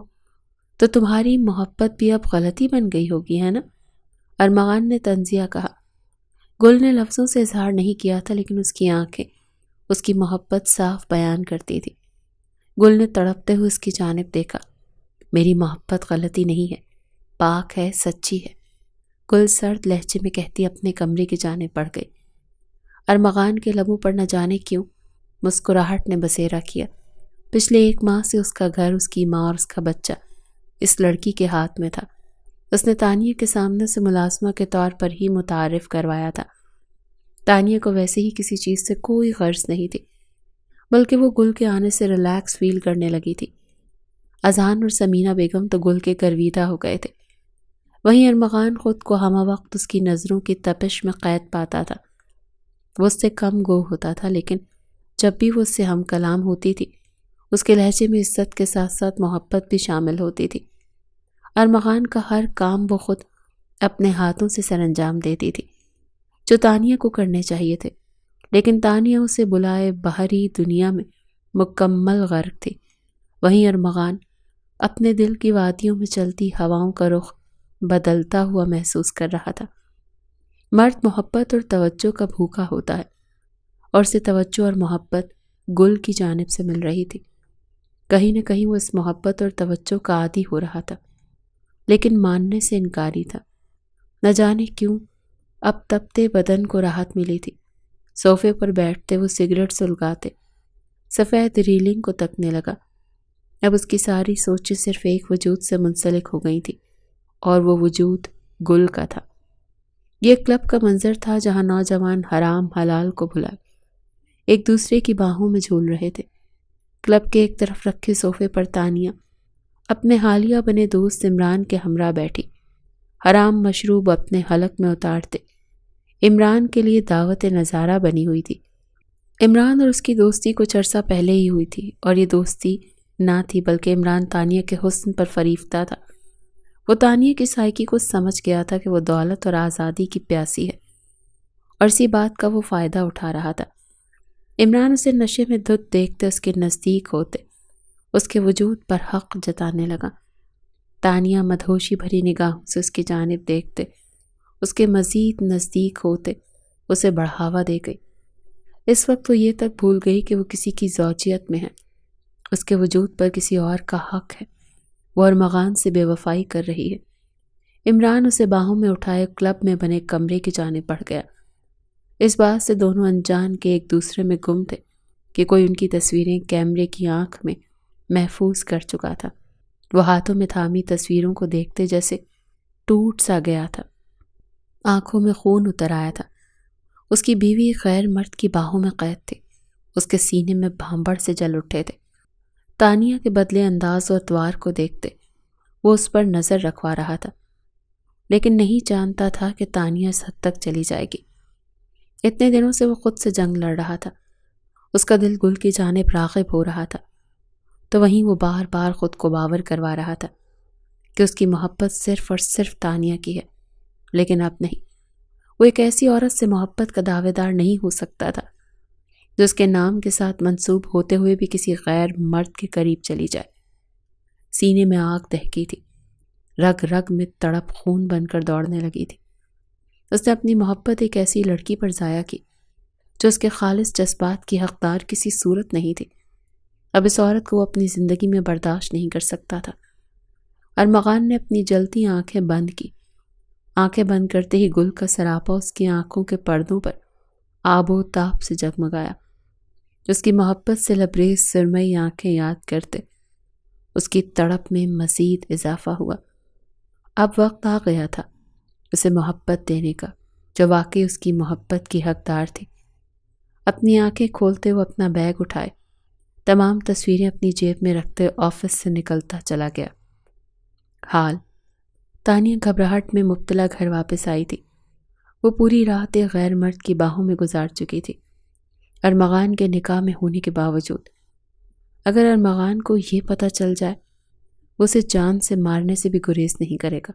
تو تمہاری محبت بھی اب غلطی بن گئی ہوگی، ہے نا؟ ارمغان نے طنزیہ کہا۔ گل نے لفظوں سے اظہار نہیں کیا تھا، لیکن اس کی آنکھیں اس کی محبت صاف بیان کرتی تھی۔ گل نے تڑپتے ہوئے اس کی جانب دیکھا۔ میری محبت غلطی نہیں ہے، پاک ہے، سچی ہے، گل سرد لہجے میں کہتی اپنے کمرے کی جانب بڑھ گئی۔ ارمغان کے لبوں پر نہ جانے کیوں مسکراہٹ نے بسیرا کیا۔ پچھلے 1 ماہ سے اس کا گھر، اس کی ماں اور اس کا بچہ اس لڑکی کے ہاتھ میں تھا۔ اس نے تانیہ کے سامنے سے ملازمہ کے طور پر ہی متعارف کروایا تھا۔ تانیہ کو ویسے ہی کسی چیز سے کوئی غرض نہیں تھی، بلکہ وہ گل کے آنے سے ریلیکس فیل کرنے لگی تھی۔ اذان اور سمینہ بیگم تو گل کے گرویدہ ہو گئے تھے۔ وہیں ارمغان خود کو ہمہ وقت اس کی نظروں کی تپش میں قید پاتا تھا۔ وہ اس سے کم گو ہوتا تھا، لیکن جب بھی وہ اس سے ہم کلام ہوتی تھی، اس کے لہجے میں عزت کے ساتھ ساتھ محبت بھی شامل ہوتی تھی۔ ارمغان کا ہر کام وہ خود اپنے ہاتھوں سے سر انجام دیتی تھی، جو تانیہ کو کرنے چاہیے تھے، لیکن تانیہ اسے بلائے باہری دنیا میں مکمل غرق تھی۔ وہیں ارمغان اپنے دل کی وادیوں میں چلتی ہواؤں کا رخ بدلتا ہوا محسوس کر رہا تھا۔ مرد محبت اور توجہ کا بھوکا ہوتا ہے، اور اسے توجہ اور محبت گل کی جانب سے مل رہی تھی۔ کہیں نہ کہیں وہ اس محبت اور توجہ کا عادی ہو رہا تھا، لیکن ماننے سے انکاری تھا۔ نہ جانے کیوں اب تپتے بدن کو راحت ملی تھی۔ صوفے پر بیٹھتے وہ سگریٹ سلگاتے سفید ریلنگ کو تکنے لگا۔ اب اس کی ساری سوچیں صرف ایک وجود سے منسلک ہو گئی تھی، اور وہ وجود گل کا تھا۔ یہ کلب کا منظر تھا جہاں نوجوان حرام حلال کو بھلا ایک دوسرے کی باہوں میں جھول رہے تھے۔ کلب کے ایک طرف رکھے صوفے پر تانیہ اپنے حالیہ بنے دوست عمران کے ہمراہ بیٹھی، حرام مشروب اپنے حلق میں اتارتے۔ عمران کے لیے دعوت نظارہ بنی ہوئی تھی۔ عمران اور اس کی دوستی کچھ عرصہ پہلے ہی ہوئی تھی، اور یہ دوستی نہ تھی بلکہ عمران تانیہ کے حسن پر فریفتہ تھا۔ وہ تانیہ کی سائیکی کو سمجھ گیا تھا کہ وہ دولت اور آزادی کی پیاسی ہے، اور اسی بات کا وہ فائدہ اٹھا رہا تھا۔ عمران اسے نشے میں دھت دیکھتے اس کے نزدیک ہوتے، اس کے وجود پر حق جتانے لگا۔ تانیہ مدہوشی بھری نگاہوں سے اس کی جانب دیکھتے اس کے مزید نزدیک ہوتے اسے بڑھاوا دے گئی۔ اس وقت وہ یہ تک بھول گئی کہ وہ کسی کی زوجیت میں ہے، اس کے وجود پر کسی اور کا حق ہے، وہ ارمغان سے بے وفائی کر رہی ہے۔ عمران اسے باہوں میں اٹھائے کلب میں بنے کمرے کی جانب بڑھ گیا۔ اس بات سے دونوں انجان کے ایک دوسرے میں گم تھے کہ کوئی ان کی تصویریں کیمرے کی آنکھ میں محفوظ کر چکا تھا۔ وہ ہاتھوں میں تھامی تصویروں کو دیکھتے جیسے ٹوٹ سا گیا تھا، آنکھوں میں خون اتر آیا تھا۔ اس کی بیوی غیر مرد کی باہوں میں قید تھی، اس کے سینے میں بھانبڑ سے جل اٹھے تھے۔ تانیہ کے بدلے انداز و اتوار کو دیکھتے وہ اس پر نظر رکھوا رہا تھا، لیکن نہیں جانتا تھا کہ تانیہ اس حد تک چلی جائے گی۔ اتنے دنوں سے وہ خود سے جنگ لڑ رہا تھا، اس کا دل گل کی جانب راغب ہو رہا تھا، تو وہیں وہ بار بار خود کو باور کروا رہا تھا کہ اس کی محبت صرف اور صرف تانیہ کی ہے، لیکن اب نہیں۔ وہ ایک ایسی عورت سے محبت کا دعوے دار نہیں ہو سکتا تھا جو اس کے نام کے ساتھ منسوب ہوتے ہوئے بھی کسی غیر مرد کے قریب چلی جائے۔ سینے میں آگ دہکی تھی، رگ رگ میں تڑپ خون بن کر دوڑنے لگی تھی۔ اس نے اپنی محبت ایک ایسی لڑکی پر ضائع کی جو اس کے خالص جذبات کی حقدار کسی صورت نہیں تھی۔ اب اس عورت کو وہ اپنی زندگی میں برداشت نہیں کر سکتا تھا۔ ارمغان نے اپنی جلتی آنکھیں بند کی۔ آنکھیں بند کرتے ہی گل کا سراپا اس کی آنکھوں کے پردوں پر آب و تاب سے جگمگایا۔ اس کی محبت سے لبریز سرمئی آنکھیں یاد کرتے اس کی تڑپ میں مزید اضافہ ہوا۔ اب وقت آ گیا تھا اسے محبت دینے کا، جو واقعی اس کی محبت کی حقدار تھی۔ اپنی آنکھیں کھولتے وہ اپنا بیگ اٹھائے، تمام تصویریں اپنی جیب میں رکھتے آفس سے نکلتا چلا گیا۔ حال تانیہ گھبراہٹ میں مبتلا گھر واپس آئی تھی۔ وہ پوری رات ایک غیر مرد کی باہوں میں گزار چکی تھی، ارمغان کے نکاح میں ہونے کے باوجود۔ اگر ارمغان کو یہ پتہ چل جائے، وہ اسے جان سے مارنے سے بھی گریز نہیں کرے گا۔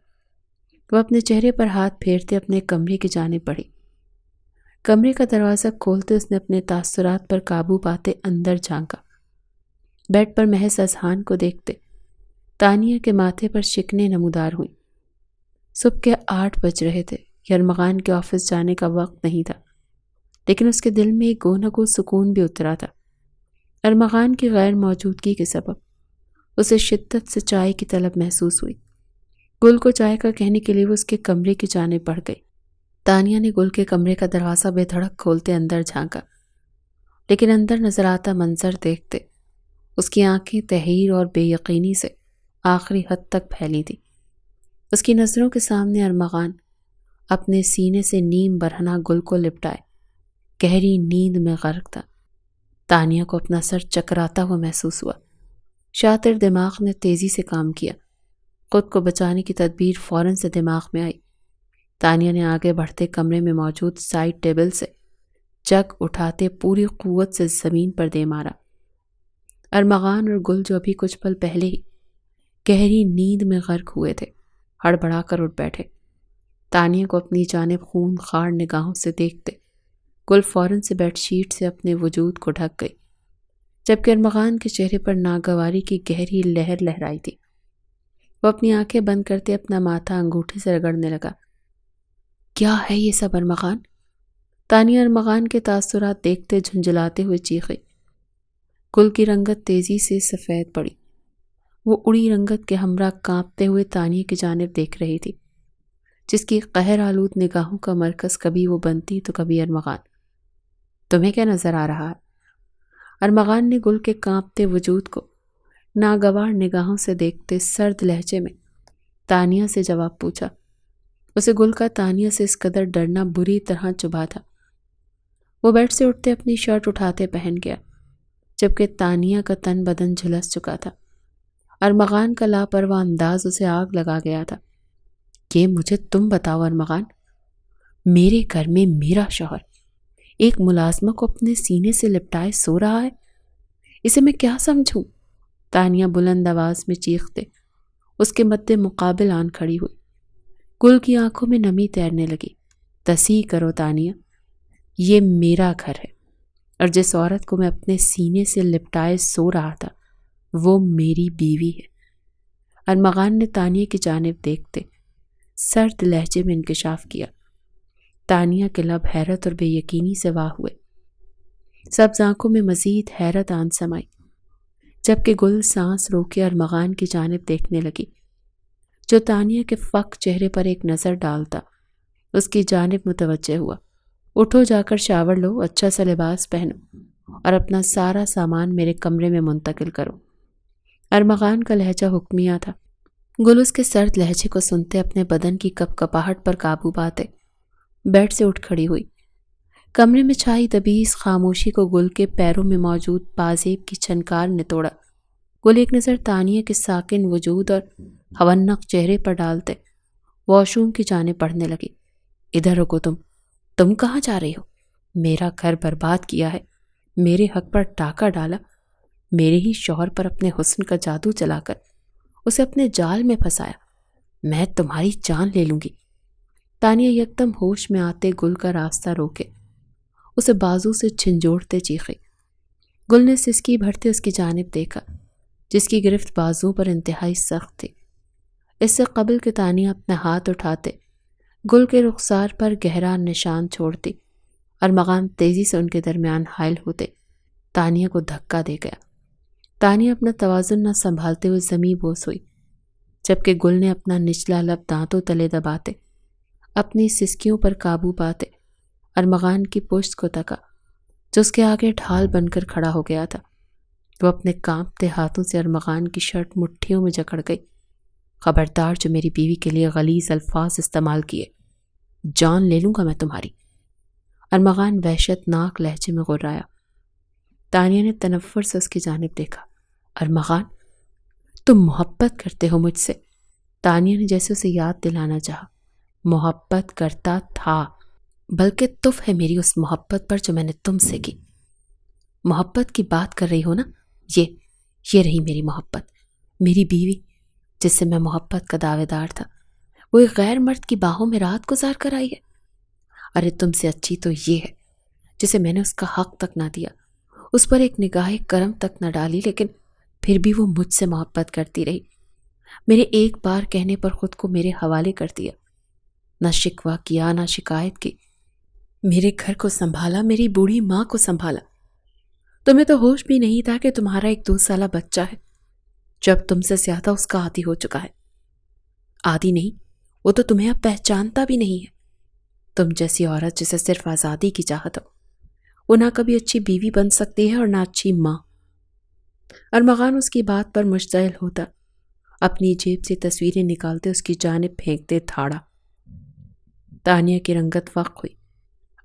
وہ اپنے چہرے پر ہاتھ پھیرتے اپنے کمرے کی جانب بڑھی۔ کمرے کا دروازہ کھولتے اس نے اپنے تاثرات پر قابو پاتے اندر جھانکا۔ بیڈ پر محض اذہان کو دیکھتے تانیہ کے ماتھے پر شکنیں نمودار ہوئیں۔ صبح کے 8 بج رہے تھے۔ ارمغان کے آفس جانے کا وقت نہیں تھا، لیکن اس کے دل میں ایک گو نہ گو سکون بھی اترا تھا۔ ارمغان کی غیر موجودگی کے سبب اسے شدت سے چائے کی طلب محسوس ہوئی۔ گل کو چائے کا کہنے کے لیے وہ اس کے کمرے کی جانب بڑھ گئی۔ تانیہ نے گل کے کمرے کا دروازہ بے دھڑک کھولتے اندر جھانکا، لیکن اندر نظر آتا منظر دیکھتے اس کی آنکھیں تحیر اور بے یقینی سے آخری حد تک پھیلی تھی۔ اس کی نظروں کے سامنے ارمغان اپنے سینے سے نیم برہنہ گل کو لپٹائے گہری نیند میں غرق تھا۔ تانیہ کو اپنا سر چکراتا ہوا محسوس ہوا۔ شاطر دماغ نے تیزی سے کام کیا۔ خود کو بچانے کی تدبیر فوراً سے دماغ میں آئی۔ تانیہ نے آگے بڑھتے کمرے میں موجود سائڈ ٹیبل سے جگ اٹھاتے پوری قوت سے زمین پر دے مارا۔ ارمغان اور گل جو ابھی کچھ پل پہلے ہی گہری نیند میں غرق ہوئے تھے، ہڑبڑا کر اٹھ بیٹھے۔ تانیہ کو اپنی جانب خون خار نگاہوں سے دیکھتے گل فوراً سے بیڈ شیٹ سے اپنے وجود کو ڈھک گئی، جبکہ ارمغان کے چہرے پر ناگواری کی گہری لہر لہرائی تھی۔ وہ اپنی آنکھیں بند کرتے اپنا ماتھا انگوٹھے سے رگڑنے لگا۔ کیا ہے یہ سب ارمغان؟ تانیہ ارمغان کے تاثرات دیکھتے جھنجھلاتے ہوئے چیخی۔ گل کی رنگت تیزی سے سفید پڑی۔ وہ اڑی رنگت کے ہمراہ کانپتے ہوئے تانیہ کی جانب دیکھ رہی تھی، جس کی قہر آلود نگاہوں کا مرکز کبھی وہ بنتی تو کبھی ارمغان۔ تمہیں کیا نظر آ رہا ہے؟ ارمغان نے گل کے کانپتے وجود کو ناگوار نگاہوں سے دیکھتے سرد لہجے میں تانیہ سے جواب پوچھا۔ اسے گل کا تانیہ سے اس قدر ڈرنا بری طرح چبھا تھا۔ وہ بیڈ سے اٹھتے اپنی شرٹ اٹھاتے پہن گیا، جبکہ تانیہ کا تن بدن جھلس چکا تھا۔ ارمغان کا لاپرواہ انداز اسے آگ لگا گیا تھا۔ کہ مجھے تم بتاؤ ارمغان، میرے گھر میں میرا شوہر ایک ملازمہ کو اپنے سینے سے لپٹائے سو رہا ہے، اسے میں کیا سمجھوں؟ تانیہ بلند آواز میں چیختے اس کے مد مقابل آن کھڑی ہوئی۔ گل کی آنکھوں میں نمی تیرنے لگی۔ تصحیح کرو تانیہ، یہ میرا گھر ہے، اور جس عورت کو میں اپنے سینے سے لپٹائے سو رہا تھا وہ میری بیوی ہے۔ ارمغان نے تانیہ کی جانب دیکھتے سرد لہجے میں انکشاف کیا۔ تانیہ کے لب حیرت اور بے یقینی سے واہ ہوئے۔ سبز آنکھوں میں مزید حیرت آن سمائی، جبکہ گل سانس روکے ارمغان کی جانب دیکھنے لگی، جو تانیہ کے فک چہرے پر ایک نظر ڈالتا اس کی جانب متوجہ ہوا۔ اٹھو، جا کر شاور لو، اچھا سا لباس پہنو اور اپنا سارا سامان میرے کمرے میں منتقل کرو۔ ارمغان کا لہجہ حکمیہ تھا۔ گل اس کے سرد لہجے کو سنتے اپنے بدن کی کپ کپاہٹ پر قابو پاتے بیڈ سے اٹھ کھڑی ہوئی۔ کمرے میں چھائی دبیس خاموشی کو گل کے پیروں میں موجود پازیب کی چھنکار نے توڑا۔ گل ایک نظر تانیہ کے ساکن وجود اور ہونق چہرے پر ڈالتے واش روم کی جانب بڑھنے لگی۔ ادھر رکو، تم کہاں جا رہی ہو؟ میرا گھر برباد کیا ہے، میرے حق پر ڈاکہ ڈالا، میرے ہی شوہر پر اپنے حسن کا جادو چلا کر اسے اپنے جال میں پھنسایا، میں تمہاری جان لے لوں گی۔ تانیہ یکدم ہوش میں آتے گل کا راستہ روکے اسے بازو سے جھنجھوڑتے چیخے۔ گل نے سسکی بھرتے اس کی جانب دیکھا، جس کی گرفت بازو پر انتہائی سخت تھی۔ اس سے قبل کہ تانیہ اپنا ہاتھ اٹھاتے گل کے رخسار پر گہرا نشان چھوڑتی، ارمغان تیزی سے ان کے درمیان حائل ہوتے تانیہ کو دھکا دے گیا۔ تانیہ اپنا توازن نہ سنبھالتے ہوئے زمیں بوس ہوئی، جبکہ گل نے اپنا نچلا لب دانتوں تلے دباتے اپنی سسکیوں پر قابو پاتے ارمغان کی پشت کو تکا، جو اس کے آگے ڈھال بن کر کھڑا ہو گیا تھا۔ وہ اپنے کانپتے ہاتھوں سے ارمغان کی شرٹ مٹھیوں میں جکڑ گئی۔ خبردار، جو میری بیوی کے لیے غلیظ الفاظ استعمال کیے، جان لے لوں گا میں تمہاری۔ ارمغان وحشت ناک لہجے میں غرایا۔ تانیہ نے تنفر سے اس کی جانب دیکھا۔ ارمغان، تم محبت کرتے ہو مجھ سے؟ تانیہ نے جیسے اسے یاد دلانا چاہا۔ محبت کرتا تھا، بلکہ تف ہے میری اس محبت پر جو میں نے تم سے کی۔ محبت کی بات کر رہی ہو نا؟ یہ رہی میری محبت، میری بیوی جس سے میں محبت کا دعوے دار تھا، وہ ایک غیر مرد کی باہوں میں رات گزار کر آئی ہے۔ ارے تم سے اچھی تو یہ ہے جسے میں نے اس کا حق تک نہ دیا، اس پر ایک نگاہ کرم تک نہ ڈالی، لیکن پھر بھی وہ مجھ سے محبت کرتی رہی۔ میرے ایک بار کہنے پر خود کو میرے حوالے کر دیا، نہ شکوہ کیا نہ شکایت کی، میرے گھر کو سنبھالا، میری بوڑھی ماں کو سنبھالا۔ تمہیں تو ہوش بھی نہیں تھا کہ تمہارا ایک 2 سالہ بچہ ہے جو اب تم سے زیادہ اس کا عادی ہو چکا ہے۔ عادی نہیں، وہ تو تمہیں اب پہچانتا بھی نہیں ہے۔ تم جیسی عورت جسے صرف آزادی کی چاہت ہو، وہ نہ کبھی اچھی بیوی بن سکتی ہے اور نہ اچھی ماں۔ ارمغان اس کی بات پر مشتعل ہوتا، اپنی جیب سے تصویریں نکالتے اس کی جانب پھینکتے دھاڑا۔ تانیہ کی رنگت فاق ہوئی،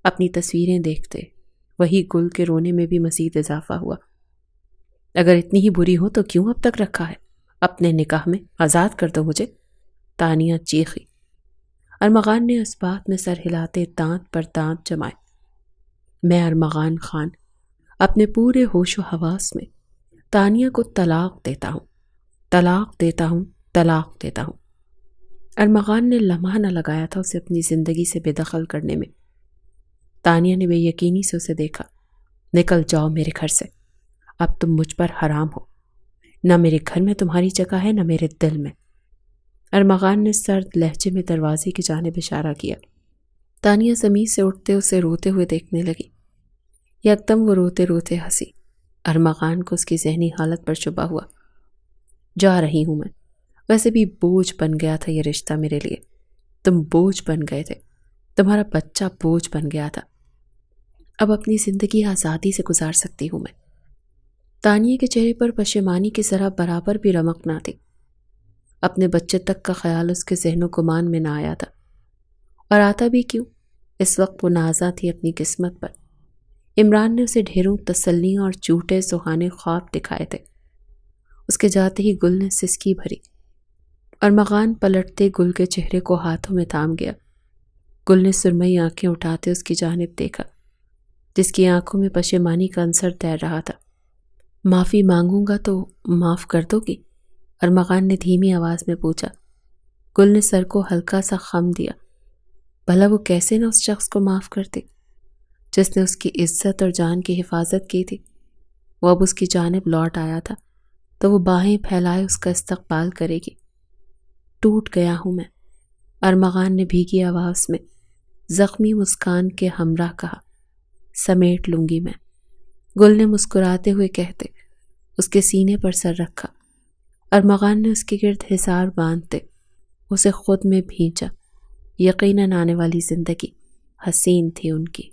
اپنی تصویریں دیکھتے وہی گل کے رونے میں بھی مزید اضافہ ہوا۔ اگر اتنی ہی بری ہو تو کیوں اب تک رکھا ہے؟ اپنے نکاح میں آزاد کر دو مجھے، تانیہ چیخی۔ ارمغان نے اس بات میں سر ہلاتے دانت پر دانت جمائے۔ میں ارمغان خان اپنے پورے ہوش و حواس میں تانیہ کو طلاق دیتا ہوں، طلاق دیتا ہوں، طلاق دیتا ہوں۔ ارمغان نے لمحہ نہ لگایا تھا اسے اپنی زندگی سے بے دخل کرنے میں۔ تانیہ نے بے یقینی سے اسے دیکھا۔ نکل جاؤ میرے گھر سے، اب تم مجھ پر حرام ہو، نہ میرے گھر میں تمہاری جگہ ہے نہ میرے دل میں۔ ارمغان نے سرد لہجے میں دروازے کی جانب اشارہ کیا۔ تانیہ زمین سے اٹھتے اسے روتے ہوئے دیکھنے لگی۔ یکدم وہ روتے روتے ہنسی۔ ارمغان کو اس کی ذہنی حالت پر شبہ ہوا۔ جا رہی ہوں میں، ویسے بھی بوجھ بن گیا تھا یہ رشتہ میرے لیے۔ تم بوجھ بن گئے تھے، تمہارا بچہ بوجھ بن گیا تھا۔ اب اپنی زندگی آزادی سے گزار سکتی ہوں میں۔ تانیہ کے چہرے پر پشیمانی کی ذرا برابر بھی رمق نہ تھی۔ اپنے بچے تک کا خیال اس کے ذہن و گمان میں نہ آیا تھا، اور آتا بھی کیوں؟ اس وقت وہ نازا تھی اپنی قسمت پر۔ عمران نے اسے ڈھیروں تسلیاں اور جھوٹے سہانے خواب دکھائے تھے۔ اس کے جاتے ہی گل نے سسکی بھری۔ ارمغان پلٹتے گل کے چہرے کو ہاتھوں میں تھام گیا۔ گل نے سرمئی آنکھیں اٹھاتے اس کی جانب دیکھا، جس کی آنکھوں میں پشیمانی کا عنصر تیر رہا تھا۔ معافی مانگوں گا تو معاف کر دو گی؟ ارمغان نے دھیمی آواز میں پوچھا۔ گل نے سر کو ہلکا سا خم دیا۔ بھلا وہ کیسے نہ اس شخص کو معاف کرتے جس نے اس کی عزت اور جان کی حفاظت کی تھی؟ وہ اب اس کی جانب لوٹ آیا تھا تو وہ باہیں پھیلائے اس کا استقبال کرے گی۔ ٹوٹ گیا ہوں میں، ارمغان نے بھیگی آواز میں زخمی مسکان کے ہمراہ کہا۔ سمیٹ لوں گی میں، گل نے مسکراتے ہوئے کہتے اس کے سینے پر سر رکھا۔ ارمغان نے اس کے گرد حصار باندھتے اسے خود میں بھینچا۔ یقیناً آنے والی زندگی حسین تھی ان کی۔